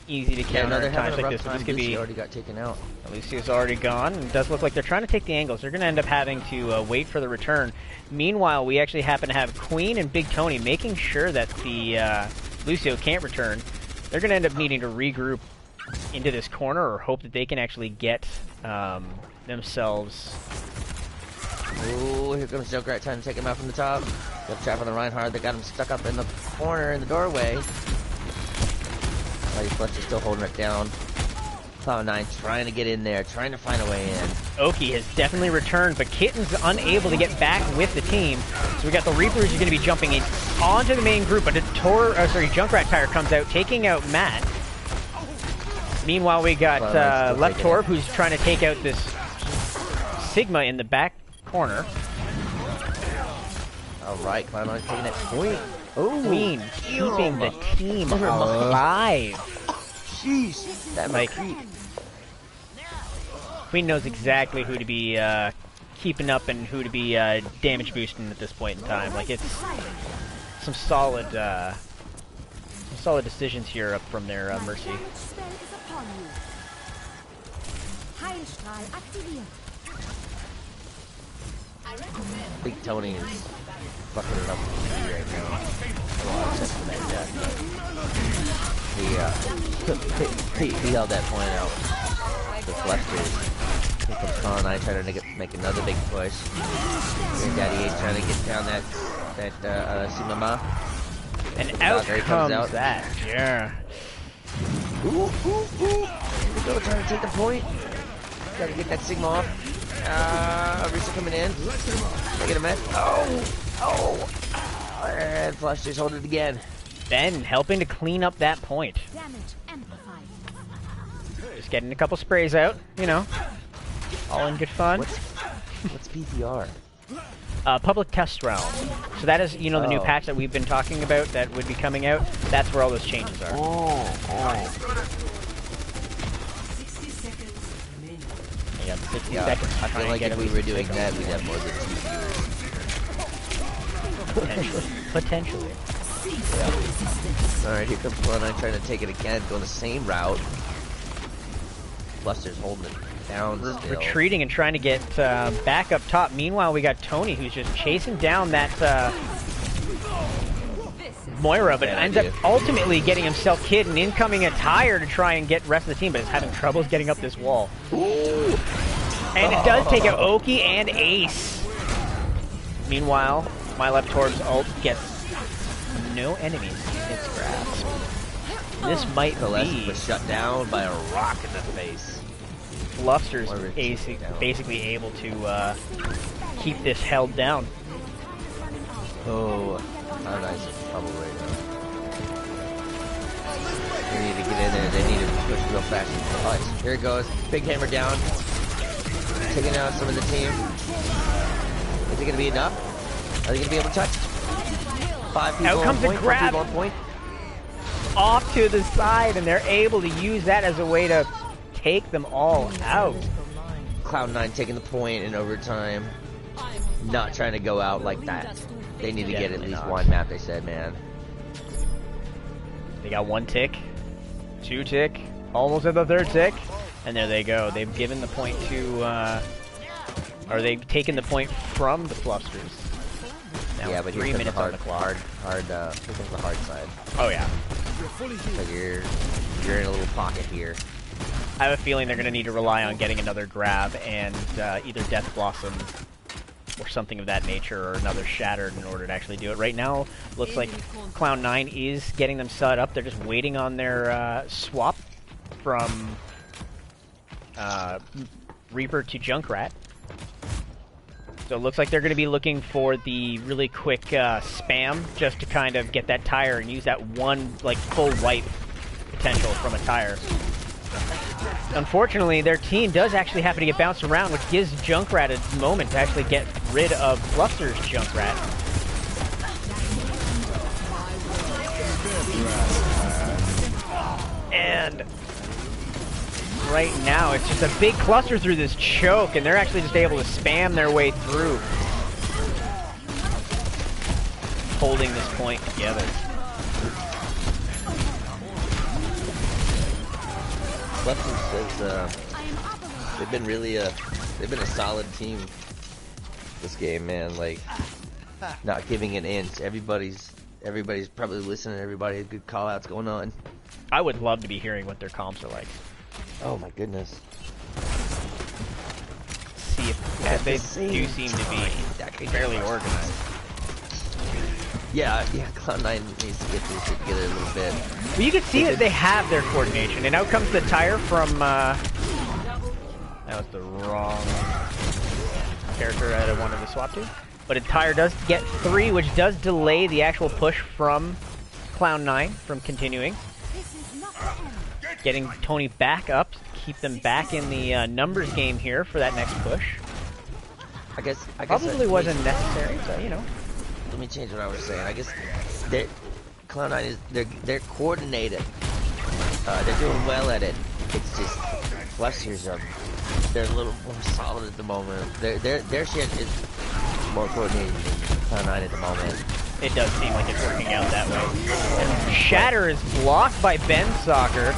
easy to counter at times like this. But this could be. Already got taken out. Lucio's already gone. It does look like they're trying to take the angles. They're going to end up having to wait for the return. Meanwhile, we actually happen to have Queen and Big Tony making sure that the Lucio can't return. They're going to end up needing to regroup into this corner or hope that they can actually get themselves. Ooh, here comes Junkrat trying to take him out from the top. Got a trap on the Reinhardt. They got him stuck up in the corner in the doorway. Mighty Fluffsters still holding it down. Clown9 trying to get in there, trying to find a way in. Oki has definitely returned, but Kitten's unable to get back with the team. So we got the Reapers who's going to be jumping in onto the main group, but Junkrat Tire comes out, taking out Matt. Meanwhile, we got Left Torb, who's trying to take out this Sigma in the back corner. Alright, Clown9 taking that point. Oh, Queen keeping the team alive. Jeez, that might creep. Queen knows exactly who to be keeping up and who to be damage boosting at this point in time. Like, it's some solid decisions here up from their Mercy. Big Tony is fucking it up right now. He held that point out. The Fluffsters. Here comes Clown9 trying to make another big push. Here Daddy Ace trying to get down that Sigma. And out comes that. Yeah. Ooh. Here we go, trying to take the point. Gotta get that Sigma off. Risa coming in. Taking a mess. Oh. And Fluffsters hold it again. Ben helping to clean up that point. Just getting a couple sprays out, you know. All in good fun. What's PPR? Public test realm. So that is, you know, the new patch that we've been talking about that would be coming out. That's where all those changes are. You got 60 seconds. I feel like if we were doing that, we'd have more than 2 viewers. Potentially. Yeah. Alright, here comes Clown9 trying to take it again, going the same route. Fluster's holding it down still. Retreating and trying to get back up top. Meanwhile, we got Tony who's just chasing down that Moira, but ends up ultimately getting himself killed and incoming a tire to try and get the rest of the team, but is having troubles getting up this wall. Ooh. And it does take out Oki and Ace. Meanwhile, My Left Torb's ult gets no enemies in its grasp. This might be was shut down by a rock in the face. Fluffsters basically able to keep this held down. Oh, how nice is trouble right now. They need to get in there. They need to push real fast. Oh, here it goes. Big hammer down. Taking out some of the team. Is it going to be enough? Are they going to be able to touch? 5 people out comes on point, the grab. 5 people on point. Off to the side, and they're able to use that as a way to take them all out. Cloud9 taking the point in overtime. Not trying to go out like that. They need to get at least one map, they said, man. They got 1 tick, 2 tick, almost at the 3rd tick, and there they go. They've given the point to, or they've taken the point from the Fluffsters. Now yeah, but 3 minutes on the clock. Here comes the hard side. Oh yeah. So you're in a little pocket here. I have a feeling they're going to need to rely on getting another grab and either Death Blossom or something of that nature, or another Shattered in order to actually do it. Right now, looks like Clown9 is getting them set up. They're just waiting on their swap from Reaper to Junkrat. So it looks like they're going to be looking for the really quick spam just to kind of get that tire and use that one like full wipe potential from a tire. Unfortunately, their team does actually happen to get bounced around, which gives Junkrat a moment to actually get rid of Fluster's Junkrat. And right now, it's just a big cluster through this choke, and they're actually just able to spam their way through, holding this point together. Fluffsters says they've been really they've been a solid team this game, man. Like not giving an inch. Everybody's probably listening. Everybody has good call outs going on. I would love to be hearing what their comps are like. Oh my goodness. See if they do seem to be fairly organized. Yeah, Cloud9 needs to get this shit together a little bit. Well, you can see that they have their coordination, and out comes the tire from, that was the wrong character that I wanted to swap to. But a tire does get 3, which does delay the actual push from Cloud9 from continuing. Getting Tony back up, keep them back in the numbers game here for that next push. I guess probably wasn't necessary, so you know. Let me change what I was saying. I guess Cloud9 is they're coordinated. They're doing well at it. It's just Fluffsters they're a little more solid at the moment. Their shit is more coordinated than Cloud9 at the moment. It does seem like it's working out that way. And Shatter is blocked by Ben Soccer.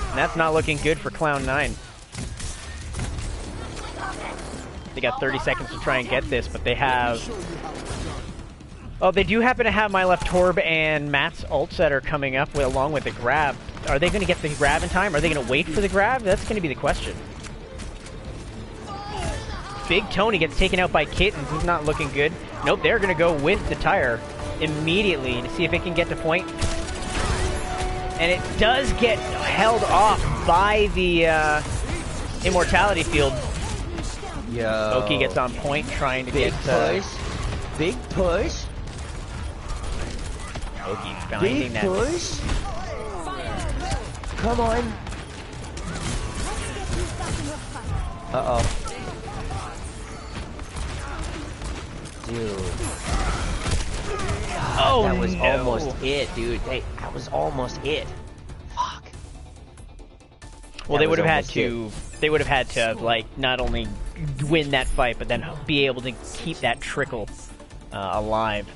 And that's not looking good for Cloud9. They got 30 seconds to try and get this, but they have... Oh, they do happen to have My Left Torb and Matt's ults that are coming up along with the grab. Are they going to get the grab in time? Are they going to wait for the grab? That's going to be the question. Big Tony gets taken out by Kitten. He's not looking good. Nope, they're going to go with the tire immediately to see if it can get to point. And it does get held off by the Immortality Field. Yo. Oki gets on point trying to big get... push. Big push. Oki finding big that... push. Come on. Uh-oh. Dude. Oh, that was no. almost it, dude. That was almost it. Fuck. Well, they would have had to. They would have had to like not only win that fight, but then be able to keep that trickle alive.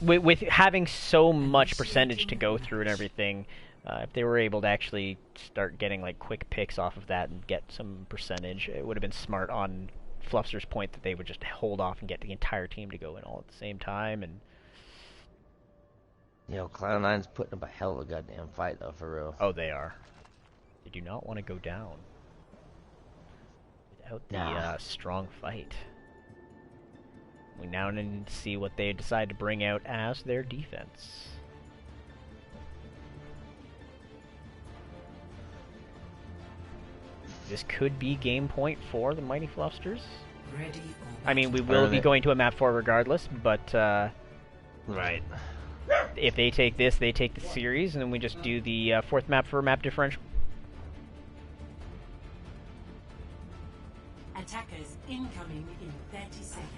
With having so much percentage to go through and everything, if they were able to actually start getting like quick picks off of that and get some percentage, it would have been smart on Fluffster's point that they would just hold off and get the entire team to go in all at the same time. And you know, Cloud9's putting up a hell of a goddamn fight though, for real. Oh, they are. They do not want to go down without the strong fight. We now need to see what they decide to bring out as their defense. This could be game point for the Mighty Fluffsters. I mean, we will be going to a map 4 regardless, but right. If they take this, they take the series, and then we just do the 4th map for map differential. Attackers incoming in 30 seconds.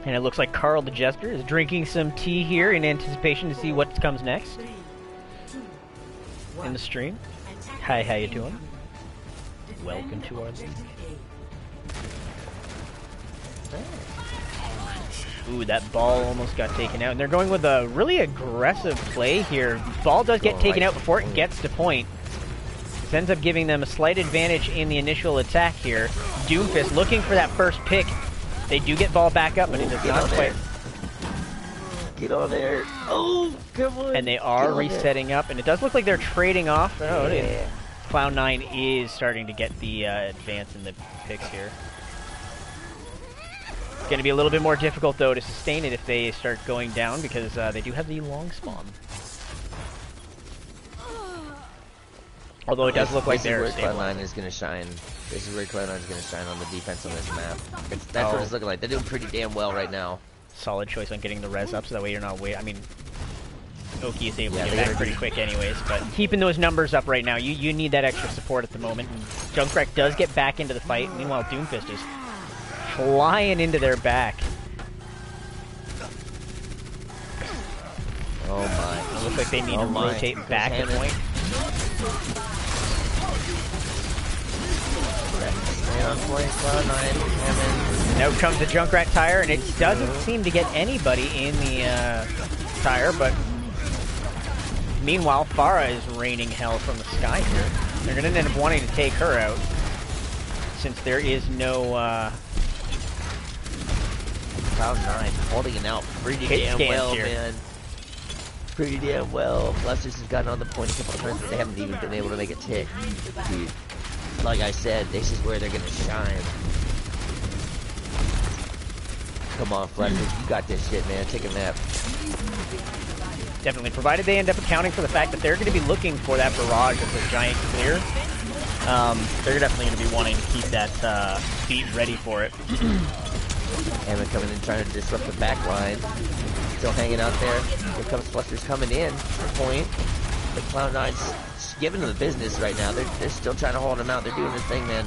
And it looks like Carl the Jester is drinking some tea here in anticipation to see what comes next in the stream. Hi, how you doing? Welcome to our league. Ooh, that ball almost got taken out. And they're going with a really aggressive play here. Ball does get taken out before it gets to point. This ends up giving them a slight advantage in the initial attack here. Doomfist looking for that first pick. They do get ball back up, but it does not quite. Get on there. Oh, come on. And they are resetting up, and it does look like they're trading off. Oh, yeah. Cloud9 is starting to get the advance in the picks here. It's going to be a little bit more difficult, though, to sustain it if they start going down, because they do have the long spawn. Although it does look like they're Cloud9 is going to shine. This is where Cloud9 is going to shine on the defense on this map. That's what it's looking like. They're doing pretty damn well right now. Solid choice on getting the res up, so that way you're not waiting. I mean, Oki is able to get back pretty quick anyways, but keeping those numbers up right now, you need that extra support at the moment. And Junkrat does get back into the fight. Meanwhile, Doomfist is flying into their back. Oh my. It looks like they need to rotate back at point. And out comes the Junkrat tire, and it doesn't seem to get anybody in the tire, but meanwhile, Farah is raining hell from the sky here. They're going to end up wanting to take her out, since there is no... Cloud9 holding it out pretty damn well, man. Pretty damn well. Fluffsters has gotten on the point a couple of times, but they haven't even been able to make a tick. Dude, like I said, this is where they're going to shine. Come on, Fluffsters, you got this shit, man. Take a nap. Definitely, provided they end up accounting for the fact that they're going to be looking for that barrage of the giant clear. They're definitely going to be wanting to keep that beat ready for it. Emma coming in trying to disrupt the back line. Still hanging out there. Here comes Fluffsters coming in for point. But Cloud9's giving them the business right now. They're still trying to hold them out. They're doing this thing, man.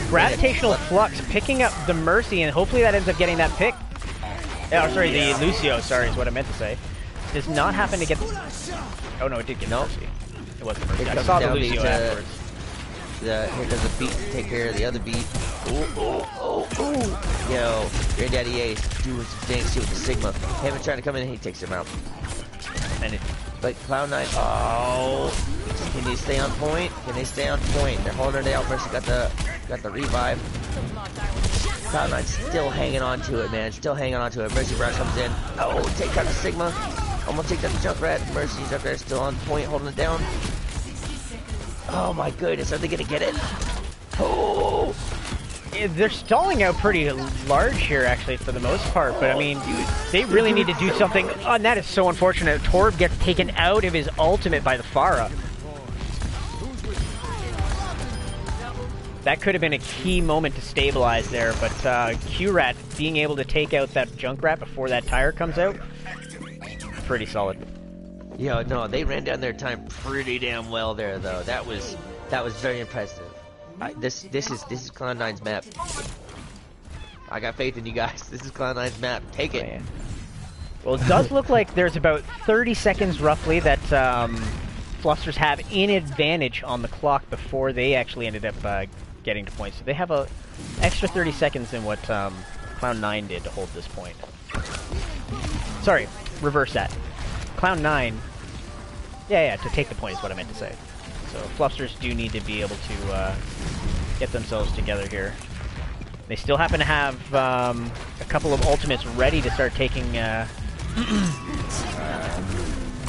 Gravitational Flux picking up the Mercy, and hopefully that ends up getting that pick. Oh, sorry, the Lucio, sorry, is what I meant to say. Does not happen to get... Oh, no, it did get Mercy. It wasn't Mercy. I saw the Lucio afterwards. Here does a beat to take care of the other beat. Yo, Granddaddy Ace doing some dang shit with the Sigma. Hammond trying to come in, he takes him out. And but Cloud9, can they stay on point? Can they stay on point? They're holding it out. Mercy got the revive. Cloud9's still hanging on to it, man. Still hanging on to it. Mercy Brown comes in. Oh, take out the Sigma. Almost take out the Junkrat. Mercy Junkrat still on point, holding it down. Oh my goodness, are they gonna get it? Oh! They're stalling out pretty large here, actually, for the most part. But, I mean, they really need to do something. Oh, and that is so unfortunate. Torb gets taken out of his ultimate by the Farah. That could have been a key moment to stabilize there, but Q-Rat being able to take out that Junkrat before that tire comes out, pretty solid. Yeah, no, they ran down their time pretty damn well there, though. That was very impressive. This is Clown9's map. I got faith in you guys. This is Clown9's map. Take it. Oh, yeah. Well, it does look like there's about 30 seconds roughly that Fluffsters have in advantage on the clock before they actually ended up getting to points. So they have a extra 30 seconds than what Clown9 did to hold this point. Sorry, reverse that. Clown9, yeah, to take the point is what I meant to say. So Fluffsters do need to be able to get themselves together here. They still happen to have a couple of ultimates ready to start taking out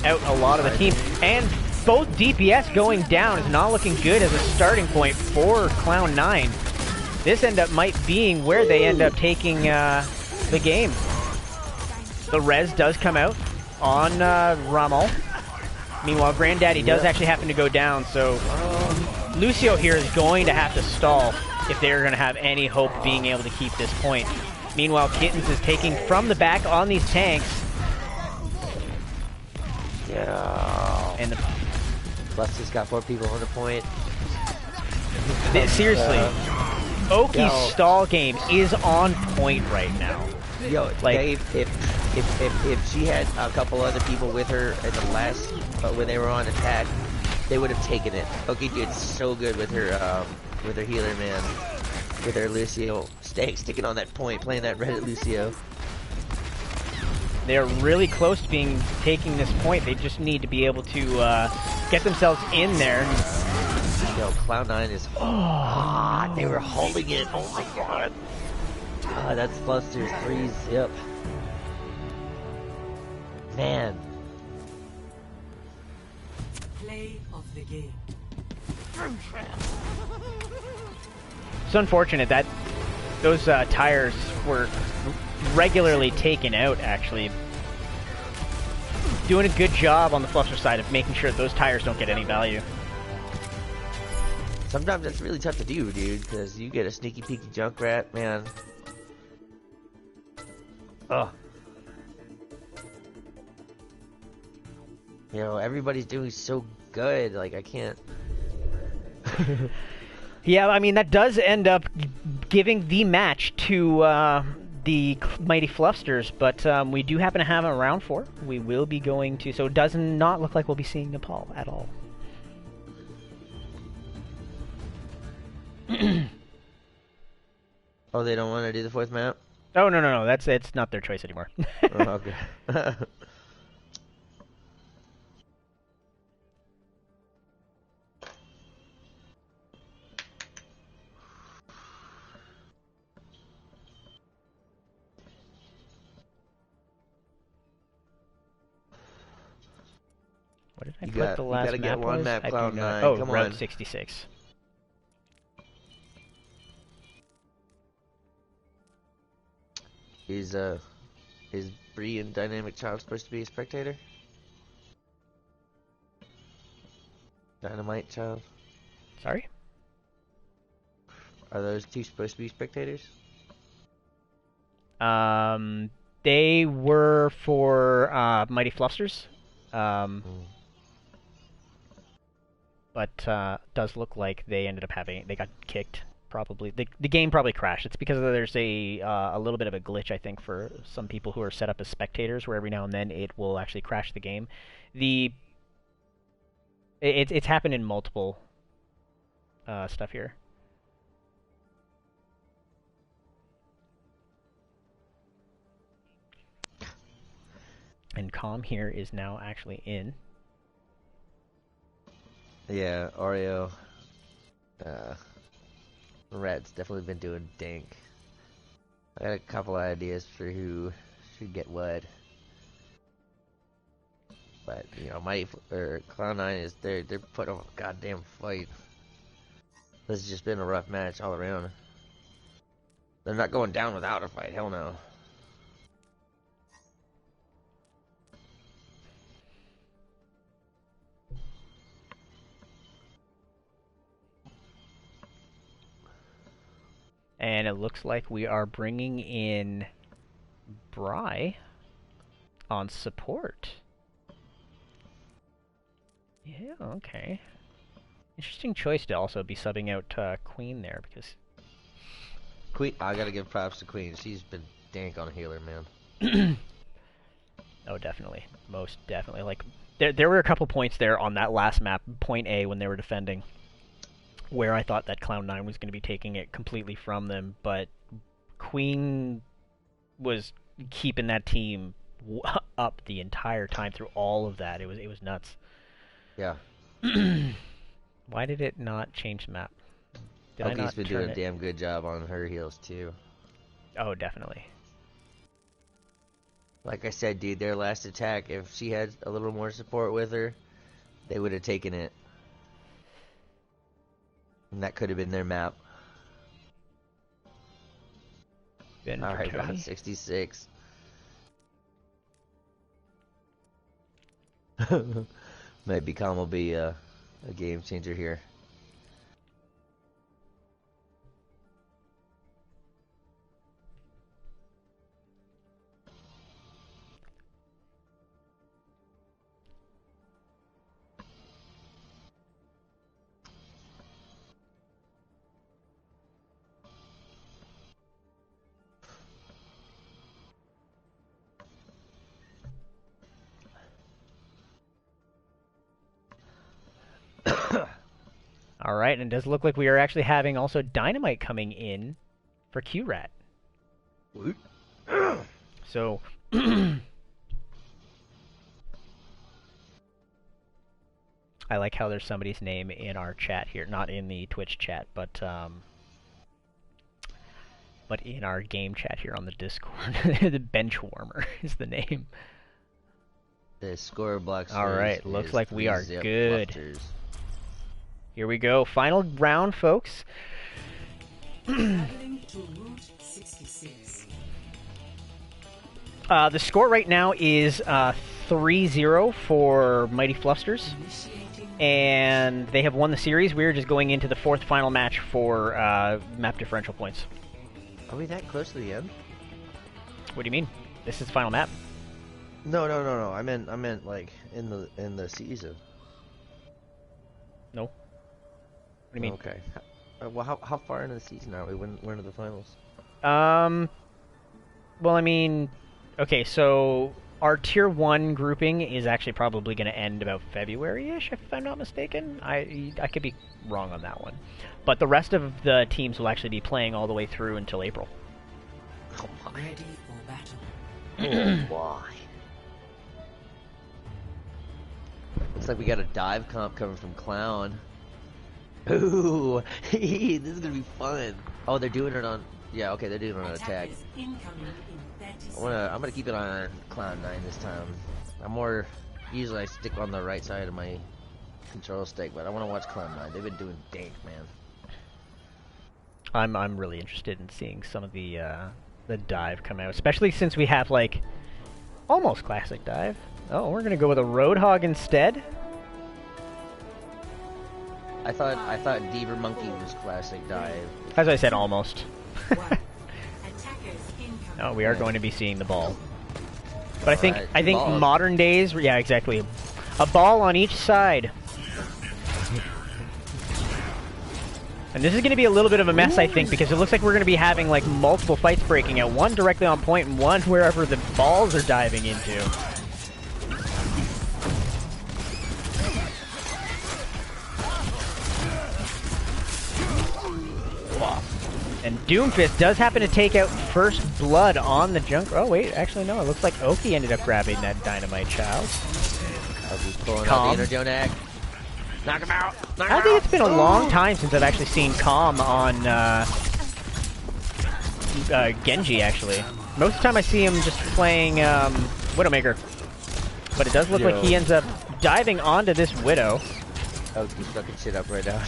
a lot of the team. And both DPS going down is not looking good as a starting point for Clown9. This might being where they end up taking the game. The res does come out on Rommel. Meanwhile, Granddaddy does actually happen to go down, so Lucio here is going to have to stall if they're going to have any hope being able to keep this point. Meanwhile, Kittens is taking from the back on these tanks. Yeah. And the Fluffsters got 4 people on the point. Seriously, Oki's stall game is on point right now. Yo, like, Dave, if she had a couple other people with her in the last, when they were on attack, they would have taken it. Oki did so good with her healer, man. With her Lucio, sticking on that point, playing that Reddit Lucio. They're really close to taking this point. They just need to be able to get themselves in there. Yo, Clown9 is... Oh, they were holding it. Oh my god. That's Fluffsters 3-zip. Man. Play of the game. It's unfortunate that those tires were regularly taken out, actually. Doing a good job on the Fluffster side of making sure that those tires don't get any value. Sometimes that's really tough to do, dude, because you get a sneaky peeky Junkrat, man. Ugh. You know, everybody's doing so good, like, I can't... Yeah, I mean, that does end up giving the match to the Mighty Fluffsters, but we do happen to have a round 4. We will be going to... So it does not look like we'll be seeing Nepal at all. Oh, they don't want to do the 4th map? Oh, no. It's not their choice anymore. Oh, okay. What did I put the last map? You gotta get one map, Clown9. Oh, come Route on. 66. Is Bree and Dynamic Child supposed to be a spectator? Dynamite Child? Sorry? Are those 2 supposed to be spectators? They were for Mighty Fluffsters. But does look like they ended up they got kicked. Probably the game probably crashed. It's because there's a little bit of a glitch, I think, for some people who are set up as spectators, where every now and then it will actually crash the game. It's happened in multiple stuff here. And Calm here is now actually in. Yeah, Oreo. Rat's definitely been doing dank. I got a couple ideas for who should get what. But, you know, Clown9 is they're putting on a goddamn fight. This has just been a rough match all around. They're not going down without a fight, hell no. And it looks like we are bringing in Bry on support. Yeah, okay. Interesting choice to also be subbing out Queen there, because... Queen, I gotta give props to Queen. She's been dank on healer, man. Oh, definitely. Most definitely. Like, there were a couple points there on that last map, point A, when they were defending, where I thought that Clown9 was going to be taking it completely from them, but Queen was keeping that team up the entire time through all of that. It was nuts. Yeah. Why did it not change the map? Did Oki's been doing a damn good job on her heals too. Oh, definitely. Like I said, dude, their last attack, if she had a little more support with her, they would have taken it. And that could have been their map. Alright, round 66. Maybe Calm will be a game changer here. Alright, and it does look like we are actually having also Dynamite coming in for Q-Rat. So... I like how there's somebody's name in our chat here, not in the Twitch chat, but in our game chat here on the Discord. The Benchwarmer is the name. The score blocks. Alright, looks like we are good. Fluffsters. Here we go. Final round, folks. The score right now is 3-0 for Mighty Fluffsters. And they have won the series. We're just going into the fourth final match for map differential points. Are we that close to the end? What do you mean? This is the final map. No. I meant like in the season. No. What do you mean? Okay. Well, how far into the season are we? When are the finals? Well, I mean, okay, so our Tier 1 grouping is actually probably going to end about February-ish, if I'm not mistaken. I could be wrong on that one. But the rest of the teams will actually be playing all the way through until April. Oh my. Ready for battle. Oh my. Looks like we got a dive comp coming from Clown. Ooh, this is gonna be fun. Oh, they're doing it on. Yeah, okay, they're doing it on attack. I'm gonna keep it on Clown9 this time. Usually I stick on the right side of my control stick, but I want to watch Clown9. They've been doing dank, man. I'm really interested in seeing some of the dive come out, especially since we have like almost classic dive. Oh, we're gonna go with a Roadhog instead. I thought Deaver Monkey was classic dive. As I said, almost. Oh, we are going to be seeing the ball. But I think balls. Modern days, yeah, exactly. A ball on each side. And this is going to be a little bit of a mess, I think, because it looks like we're going to be having like multiple fights breaking out. One directly on point and one wherever the balls are diving into. And Doomfist does happen to take out first blood on the junk. Oh wait, actually no, it looks like Oki ended up grabbing that dynamite child. Pulling out the Energonac. Knock him out! I think it's been a long time since I've actually seen Calm on Genji, actually. Most of the time I see him just playing Widowmaker. But it does look like he ends up diving onto this Widow. Oh, he's fucking shit up right now.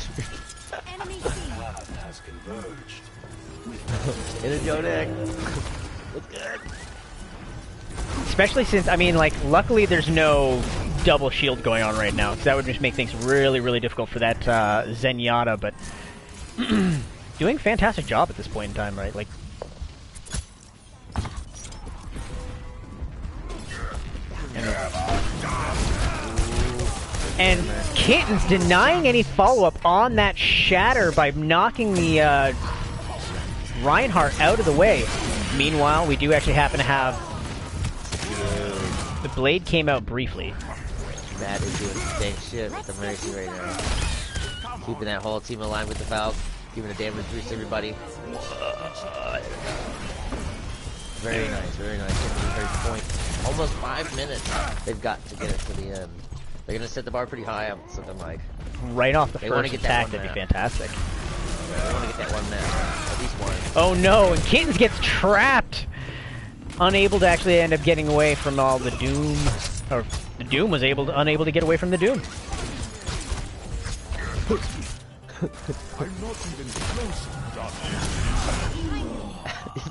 Energonac. Looks good. Especially since, I mean, like, luckily there's no double shield going on right now, so that would just make things really, really difficult for that Zenyatta, but doing a fantastic job at this point in time, right? Like, and Kitten's denying any follow-up on that shatter by knocking the Reinhardt out of the way. Meanwhile, we do actually happen to have the blade came out briefly. Matt is doing some dang shit with the Mercy right now. Keeping that whole team aligned with the Valve, giving a damage boost to everybody. Very nice, very nice. Getting to the third point. Almost 5 minutes they've got to get it to the end. They're gonna set the bar pretty high on something like right off the first attack. That'd be fantastic. They want to get that one map, at least one. Oh no! And Kittens gets trapped, unable to actually end up getting away from all the Doom, or the Doom was unable to get away from the Doom. I'm not even close.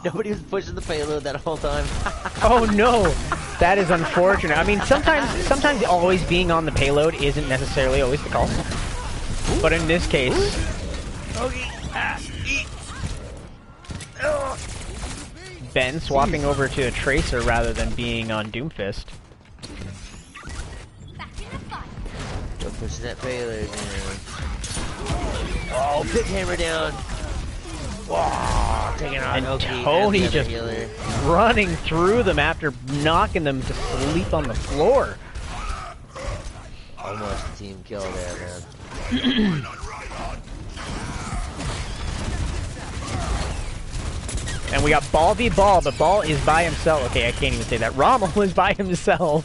Nobody was pushing the payload that whole time. Oh no, that is unfortunate. I mean, sometimes always being on the payload isn't necessarily always the call. But in this case, Ben swapping over to a Tracer rather than being on Doomfist. Go pushing that payload, man. Oh, big hammer down. Wow, taking on and Tony just running through them after knocking them to sleep on the floor. Almost a team kill there, man. And we got Ball v Ball, but Ball is by himself. Okay, I can't even say that. Rommel is by himself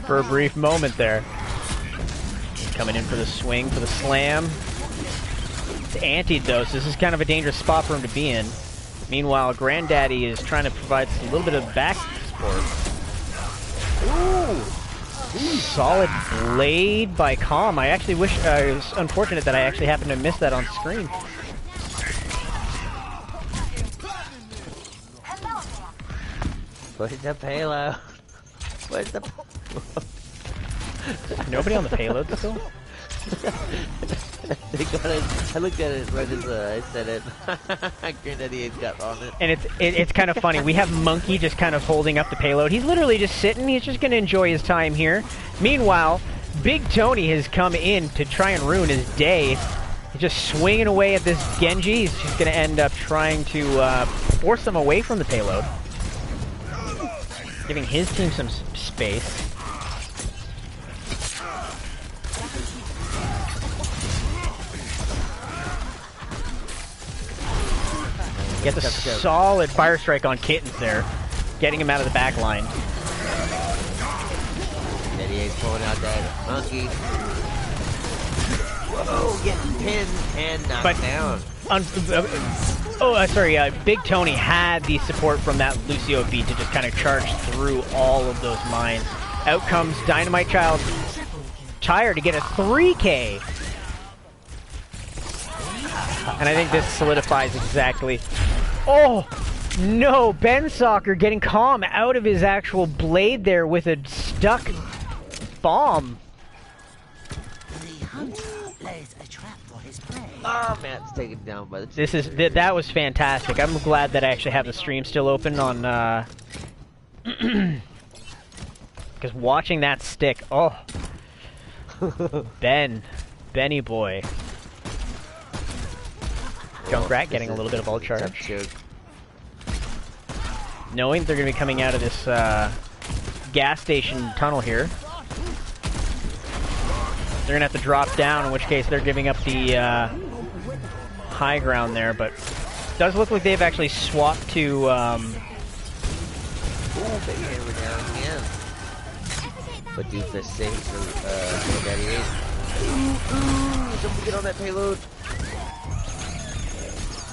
for a brief moment there. Coming in for the swing, for the slam. It's Antidote. This is kind of a dangerous spot for him to be in. Meanwhile, Granddaddy is trying to provide a little bit of back support. Ooh! Solid blade by Calm. I actually wish, it was unfortunate that I actually happened to miss that on screen. Push the payload. Push the Nobody on the payload still? They got it. I looked at it right as I said it. Granddaddy got on it. And it's kind of funny. We have Monkey just kind of holding up the payload. He's literally just sitting. He's just going to enjoy his time here. Meanwhile, Big Tony has come in to try and ruin his day. He's just swinging away at this Genji. He's just going to end up trying to force them away from the payload. Giving his team some space. Gets a solid fire strike on Kittens there, getting him out of the back line. Neddy's pulling out that monkey. Whoa, getting pinned and knocked down. Big Tony had the support from that Lucio beat to just kind of charge through all of those mines. Out comes Dynamite Child, Tyre to get a 3K. And I think this solidifies exactly. Oh no! Ben Soccer getting Calm out of his actual blade there with a stuck bomb. The hunter lays a trap for his prey. Oh, Matt's taken down by the. That was fantastic. I'm glad that I actually have the stream still open on. Because watching that stick, oh, Benny boy. Junkrat getting a little bit of ult charge. Knowing they're going to be coming out of this gas station tunnel here. They're going to have to drop down, in which case they're giving up the high ground there, but it does look like they've actually swapped to... big hammer down again. But Doofus saves for Daddy 8. Don't get on that payload.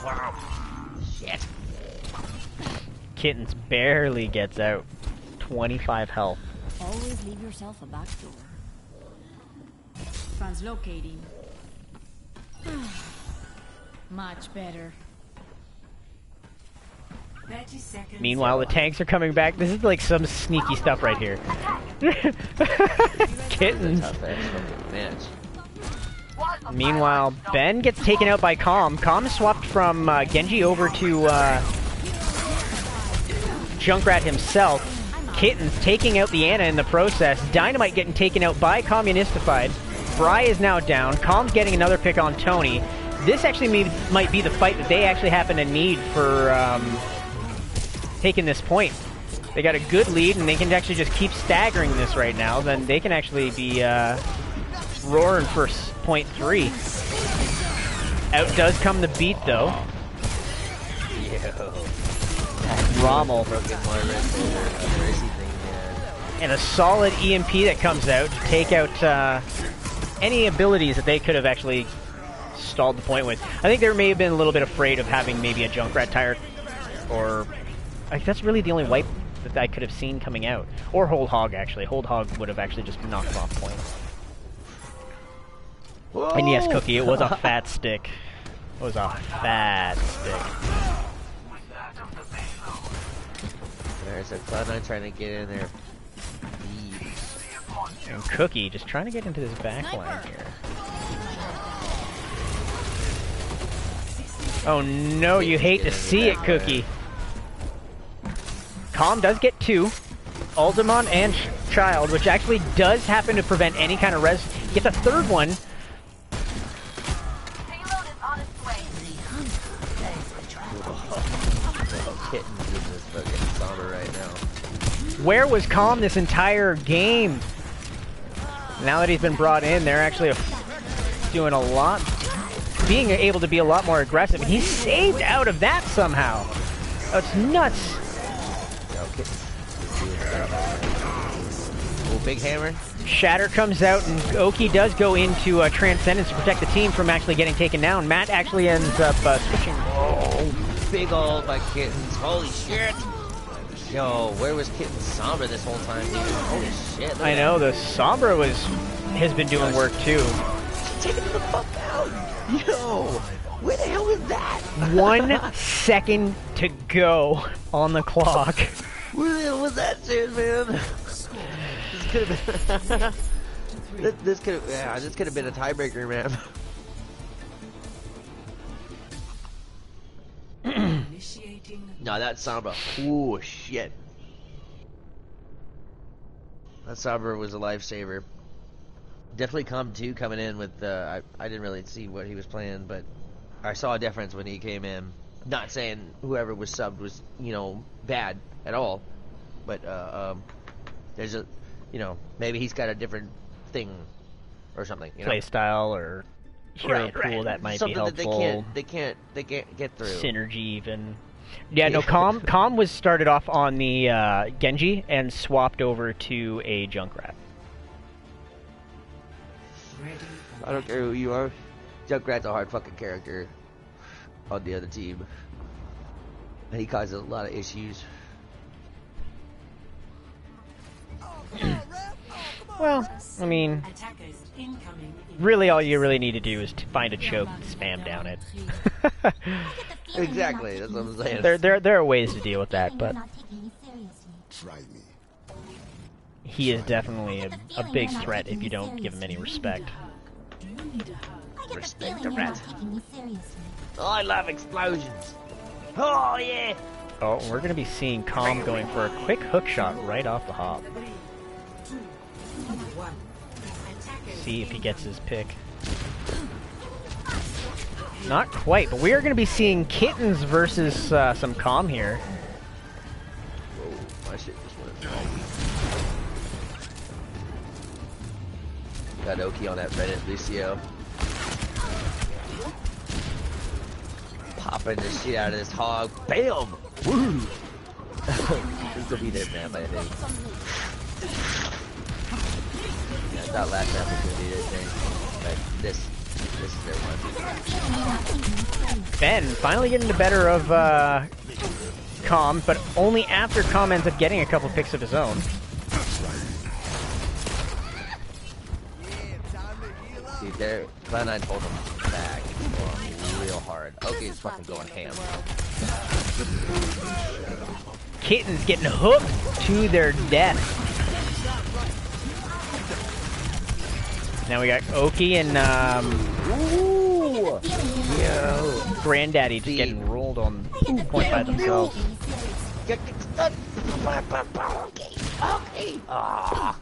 Wow. Shit. Kittens barely gets out. 25 health. Always leave yourself a back door. Translocating. Much better. 30 seconds. Meanwhile, the tanks are coming back. This is like some sneaky stuff right here. Kittens. Meanwhile, Ben gets taken out by Calm. Calm swapped from Genji over to Junkrat himself. Kitten's taking out the Ana in the process. Dynamite getting taken out by Communistified. Bry is now down. Calm's getting another pick on Tony. This actually might be the fight that they actually happen to need for taking this point. They got a good lead, and they can actually just keep staggering this right now. Then they can actually be roaring for point 3. Out does come the beat, though. Rommel. And a solid EMP that comes out to take out any abilities that they could have actually stalled the point with. I think they may have been a little bit afraid of having maybe a Junkrat tire, or that's really the only wipe that I could have seen coming out. Or Hold Hog, actually. Hold Hog would have actually just knocked them off point. Whoa. And yes, Cookie, it was a fat stick. It was a fat stick. There's a Cloud9 trying to get in there. And Cookie just trying to get into this back line here. Oh no, you hate to see it, Cookie. Calm does get 2. Aldemon and Child, which actually does happen to prevent any kind of res. Gets a third one. Where was Calm this entire game? Now that he's been brought in, they're actually doing a lot, being able to be a lot more aggressive, and he's saved out of that somehow. That's nuts. Oh, big hammer. Shatter comes out, and Oki does go into Transcendence to protect the team from actually getting taken down. Matt actually ends up switching. Oh, big old by Kittens. Holy shit. Yo, where was Kitten's Sombra this whole time, dude? Holy shit. I know, the Sombra has been doing work too. Take it the fuck out. Yo, where the hell was that? 1 second to go on the clock. Where the hell was that shit, man? This could have been... this could have been a tiebreaker, man. No, that Sombra. Ooh, shit. That Sombra was a lifesaver. Definitely Calm 2 coming in with I didn't really see what he was playing, but I saw a difference when he came in. Not saying whoever was subbed was, you know, bad at all, but there's a, you know, maybe he's got a different thing or something, you know? Play style or hero pool that might something be helpful. That they can't get through. Synergy even. Yeah, no, Calm was started off on the Genji and swapped over to a Junkrat. I don't care who you are. Junkrat's a hard fucking character on the other team. And he causes a lot of issues. Well, I mean, really all you really need to do is to find a choke and spam down it. Exactly, that's what I'm saying. There are ways to deal with that, but he is definitely a big threat if you don't give him any respect. Respect the rat. Oh, I love explosions. Oh, yeah. Oh, we're going to be seeing Calm going for a quick hook shot right off the hop. See if he gets his pick. Not quite, but we are going to be seeing Kittens versus some Calm here. Whoa, my shit just went. Got Oki on that Reddit, Lucio. Popping the shit out of this hog. Bam! Woo! This will be their map, I think. Yeah, I thought last time was going to be their thing. But this is their one. Ben finally getting the better of Calm, but only after Calm ends up getting a couple picks of his own. See, there, Cloud9 pulled him back real hard. Okay, he's fucking going ham. Kitten's getting hooked to their death. Now we got Oki and Ooh! Yo! Granddaddy just getting rolled on point by themselves. Okay. Ah.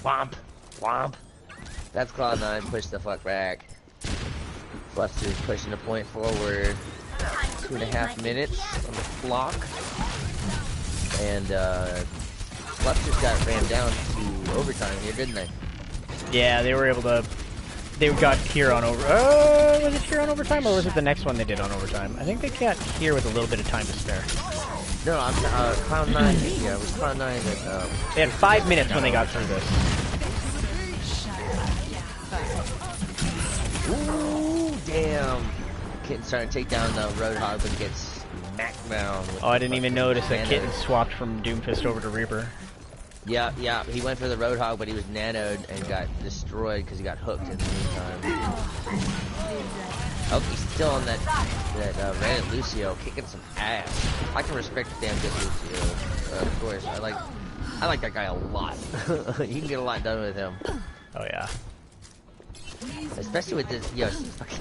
Womp. Womp. That's Cloud9. Push the fuck back. Fluffsters pushing the point forward. 2.5 minutes on the clock. And, Fluffsters got ran down to overtime here, didn't they? Yeah, they were able to... They got here on over... was it here on overtime, or was it the next one they did on overtime? I think they got here with a little bit of time to spare. No, Cloud9, yeah, it was Cloud9 that, They had 5 minutes when they got through this. Ooh, damn. Kitten starting to take down the Roadhog, but gets smacked down. Oh, I didn't even notice that Kitten swapped from Doomfist over to Reaper. Yeah, yeah, he went for the Roadhog, but he was nanoed and got destroyed because he got hooked in the meantime. Oh, he's still on that Reddit Lucio, kicking some ass. I can respect the damn good Lucio, of course. I like that guy a lot. You can get a lot done with him. Oh yeah. Especially with this, yo, she's fucking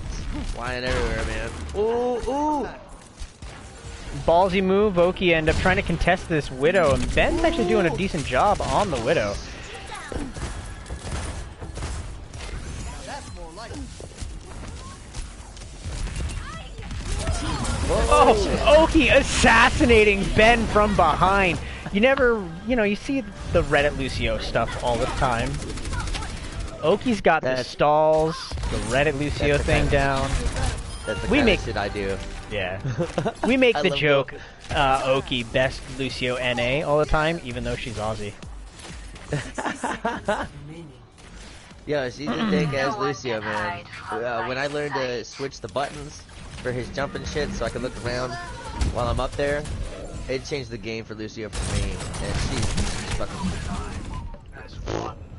flying everywhere, man. Ooh, ooh! Ballsy move, Oki end up trying to contest this Widow, and Ben's actually doing a decent job on the Widow. Oh, Oki assassinating Ben from behind. You never, you see the Reddit Lucio stuff all the time. Oki's got the stalls, the Reddit Lucio thing down. That's the kind of shit I do. Yeah. We make the joke, Oki best Lucio NA all the time, even though she's Aussie. Yo, she's a big ass Lucio, man. When I learned to switch the buttons for his jumping shit so I can look around while I'm up there, it changed the game for Lucio for me. And she's fucking...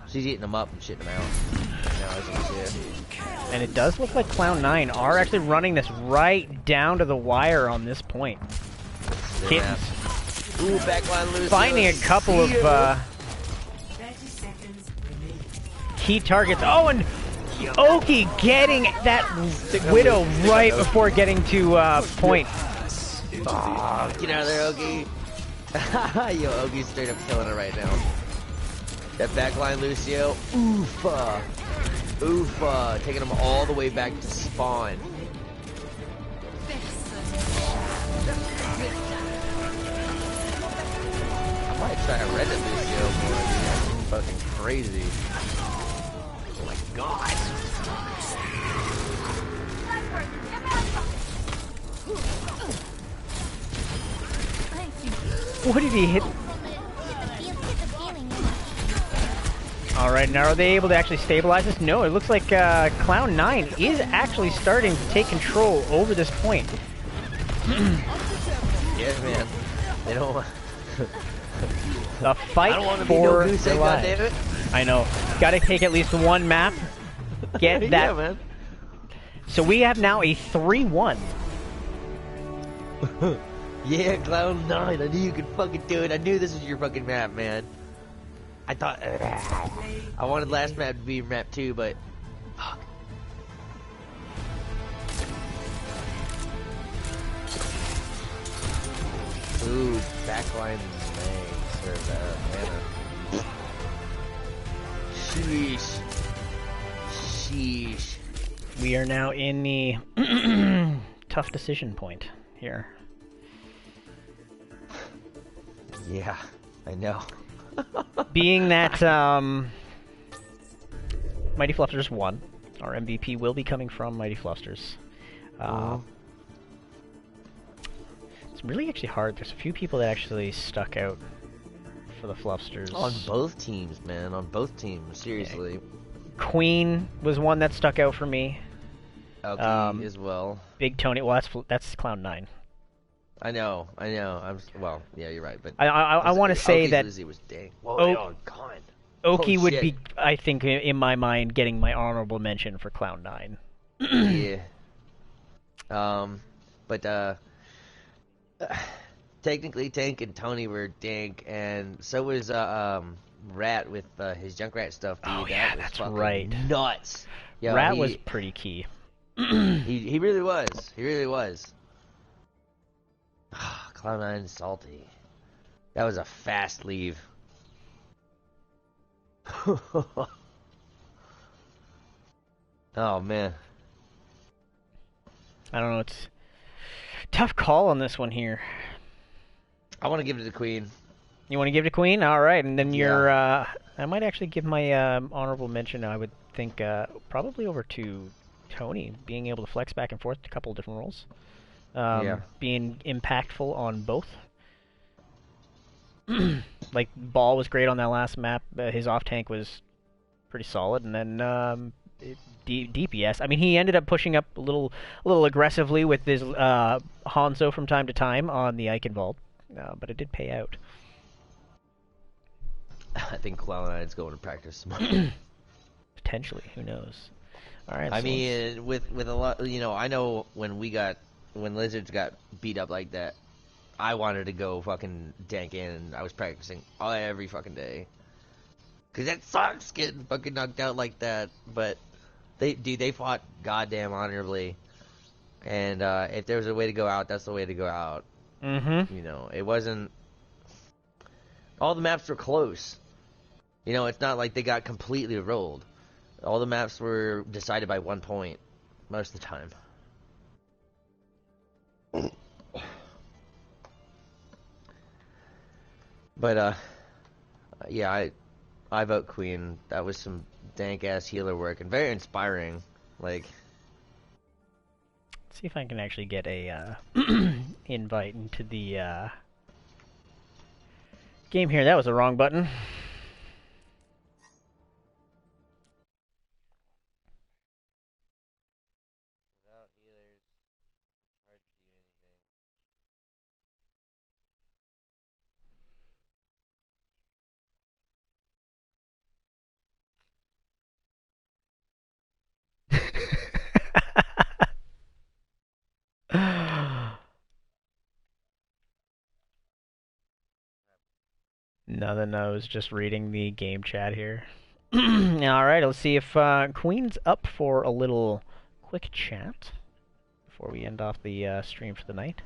She's eating them up and shitting them out. Now, as you can see. And it does look like Cloud9 are actually running this right down to the wire on this point. Kittens. Ooh, backline Lucio. Finding a couple of key targets. Oh, and Oki getting that Widow right before getting to point. Oh, get out of there, Oki. Yo, Oki's straight up killing it right now. That backline Lucio, oofa, oofa, taking him all the way back to spawn. I might try a Reddit Lucio more, dude. That's fucking crazy. Oh my god. What did he hit? Alright, now are they able to actually stabilize this? No, it looks like Cloud9 is actually starting to take control over this point. Yeah, man. They don't want... The fight for their lives. I know. Gotta take at least one map. Get that. Yeah, man. So we have now a 3-1. Yeah, Cloud9. I knew you could fucking do it. I knew this was your fucking map, man. I thought... I wanted last map to be map 2, but... Fuck. Ooh, backline May. Or mana. Sheesh. Sheesh. We are now in the tough decision point here. Yeah, I know. Being that Mighty Fluffsters won, our MVP will be coming from Mighty Fluffsters. It's really actually hard. There's a few people that actually stuck out for the Fluffsters. On both teams, man. On both teams. Seriously. Yeah. Queen was one that stuck out for me. Okay, as well. Big Tony. Well, that's Cloud9. I know. Well, yeah, you're right. But I want to say that Lizzie was dang. Whoa, gone. Oki would be, I think, in my mind, getting my honorable mention for Cloud9. Yeah. But technically, Tank and Tony were dank, and so was Rat with his Junkrat stuff, dude. Oh yeah, that's right. Nuts. Yo, Rat was pretty key. he really was. He really was. Cloud9 salty. That was a fast leave. Oh man. I don't know. It's tough call on this one here. I want to give it to the Queen. You want to give it to Queen? All right, and then you're. I might actually give my honorable mention. I would think probably over to Tony, being able to flex back and forth to a couple of different roles. Being impactful on both. Like Ball was great on that last map. His off tank was pretty solid, and then DPS. I mean, he ended up pushing up a little aggressively with his Hanzo from time to time on the Eichenwald, but it did pay out. I think Cloud9's going to practice more. Potentially, who knows? All right. I mean, with a lot, I know when Lizards got beat up like that, I wanted to go fucking dank in, and I was practicing every fucking day. Cause that sucks getting fucking knocked out like that. But they fought goddamn honorably, and if there was a way to go out, that's the way to go out. Mm-hmm. It wasn't. All the maps were close. It's not like they got completely rolled. All the maps were decided by 1 point most of the time. But yeah, I vote Queen. That was some dank ass healer work and very inspiring. Like, let's see if I can actually get a invite into the game here. That was the wrong button. Nothing, I was just reading the game chat here. Alright, let's see if Queen's up for a little quick chat before we end off the stream for the night.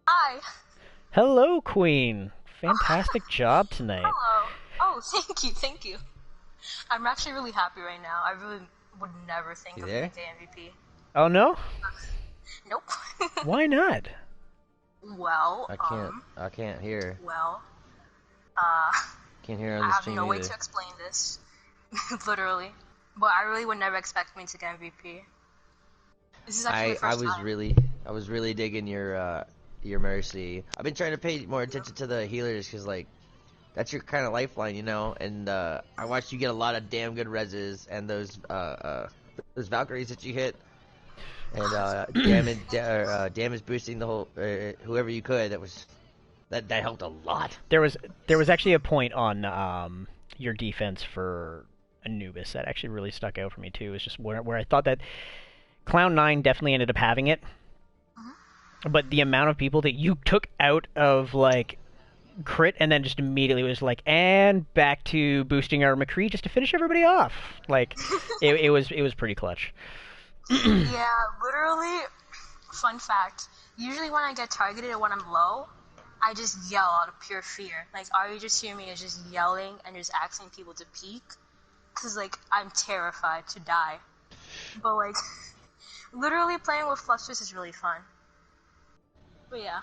Hi. Hello, Queen. Fantastic job tonight. Hello. Oh, thank you. I'm actually really happy right now. I really would never think of being the MVP. Oh no? Nope. Why not? Well, I can't hear. Well, can't hear on the I have stream no way either. to explain this, literally. But I really would never expect me to get MVP. This is actually the first time. I was really digging your Mercy. I've been trying to pay more attention to the healers because, like, that's your kind of lifeline, and I watched you get a lot of damn good reses and those Valkyries that you hit, and damage boosting the whole whoever you could. That helped a lot. There was actually a point on your defense for Anubis that actually really stuck out for me too. It's just where I thought that Cloud9 definitely ended up having it. But the amount of people that you took out of, like, crit and then just immediately was like, and back to boosting our McCree just to finish everybody off. Like, it was pretty clutch. Yeah, literally, fun fact, usually when I get targeted or when I'm low, I just yell out of pure fear. Like, all you just hear me is just yelling and just asking people to peek. Because, like, I'm terrified to die. But, like, literally playing with Fluffsters is really fun. But yeah.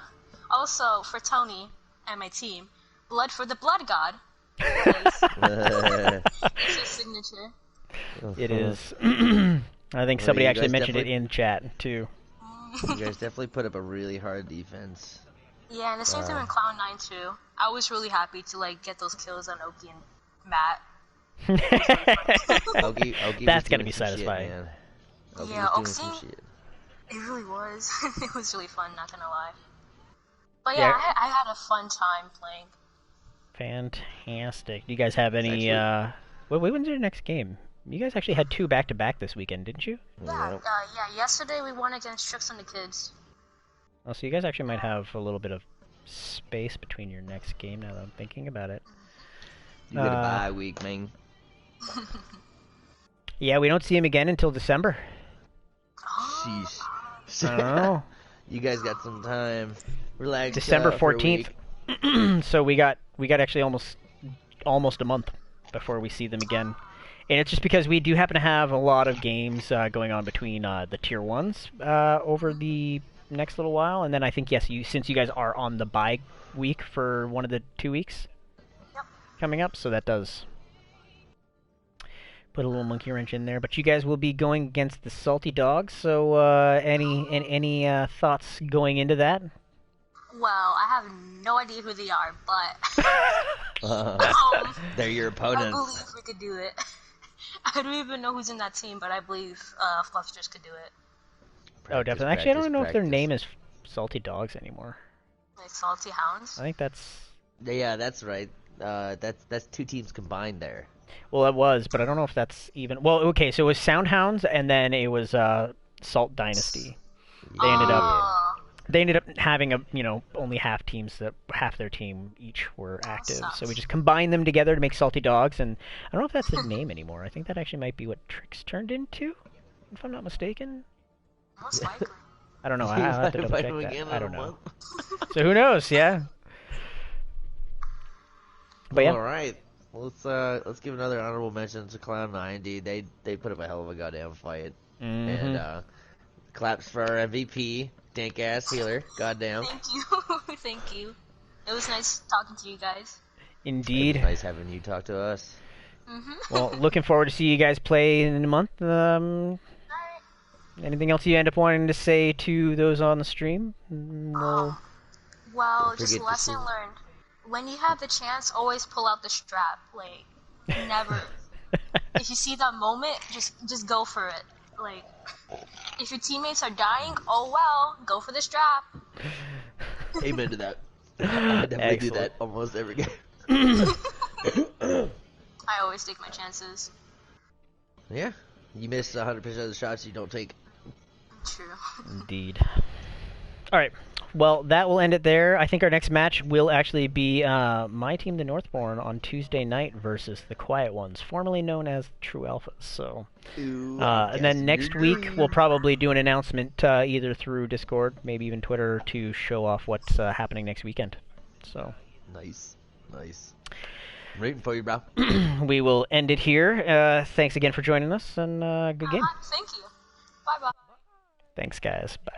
Also, for Tony and my team, Blood for the Blood God. It's his signature. It is. I think somebody actually mentioned it in chat, too. You guys definitely put up a really hard defense. Yeah, and the same thing with Cloud9, too. I was really happy to, like, get those kills on Oki and Matt. Oki That's gotta be satisfying. Shit, man. Yeah, Oki, it really was. It was really fun, not gonna lie. But yeah, I had a fun time playing. Fantastic. Do you guys have any? When's your next game? You guys actually had 2 back-to-back this weekend, didn't you? Yeah. Yesterday we won against Tricks and the Kids. Oh, so you guys actually might have a little bit of space between your next game. Now that I'm thinking about it. You get a bye week, man. Yeah, we don't see him again until December. Sheesh. I don't know. You guys got some time. Relax. December 14th. So we got actually almost a month before we see them again. And it's just because we do happen to have a lot of games going on between the Tier 1s over the next little while. And then I think, yes, since you guys are on the bye week for one of the 2 weeks coming up, so that does put a little monkey wrench in there. But you guys will be going against the Salty Dogs, so any thoughts going into that? Well, I have no idea who they are, but they're your opponents. I believe we could do it. I don't even know who's in that team, but I believe Fluffsters could do it. Oh, definitely. Actually, I don't know if their name is Salty Dogs anymore. Like Salty Hounds? I think that's... Yeah, that's right. That's 2 teams combined there. Well, it was, but I don't know if that's even... Well, okay, so it was Soundhounds, and then it was Salt Dynasty. They ended up having only half their team each were active. So we just combined them together to make Salty Dogs, and I don't know if that's the name anymore. I think that actually might be what Trix turned into, if I'm not mistaken. Most likely. I don't know. I'll have to double check that. I don't know. So who knows? Yeah. But yeah. All right. Well, let's give another honorable mention to Clown9. Indeed, they put up a hell of a goddamn fight. Mm-hmm. And claps for our MVP. Dank ass healer, goddamn. Thank you, thank you. It was nice talking to you guys. Indeed. It was nice having you talk to us. Well, looking forward to see you guys play in a month. Alright. Anything else you end up wanting to say to those on the stream? Well, just lesson learned. When you have the chance, always pull out the strap. Like, never. If you see that moment, just go for it. Like, if your teammates are dying, oh well, go for the strap. Amen to that. I definitely do that almost every game. I always take my chances. Yeah, you miss 100% of the shots you don't take. True. Indeed. Alright, well, that will end it there. I think our next match will actually be my team, the Northbourne, on Tuesday night versus the Quiet Ones, formerly known as True Alphas. So, and then next week we'll probably do an announcement either through Discord, maybe even Twitter, to show off what's happening next weekend. So nice. I'm rooting for you, bro. We will end it here. Thanks again for joining us, and good game. Thank you. Bye-bye. Thanks, guys. Bye.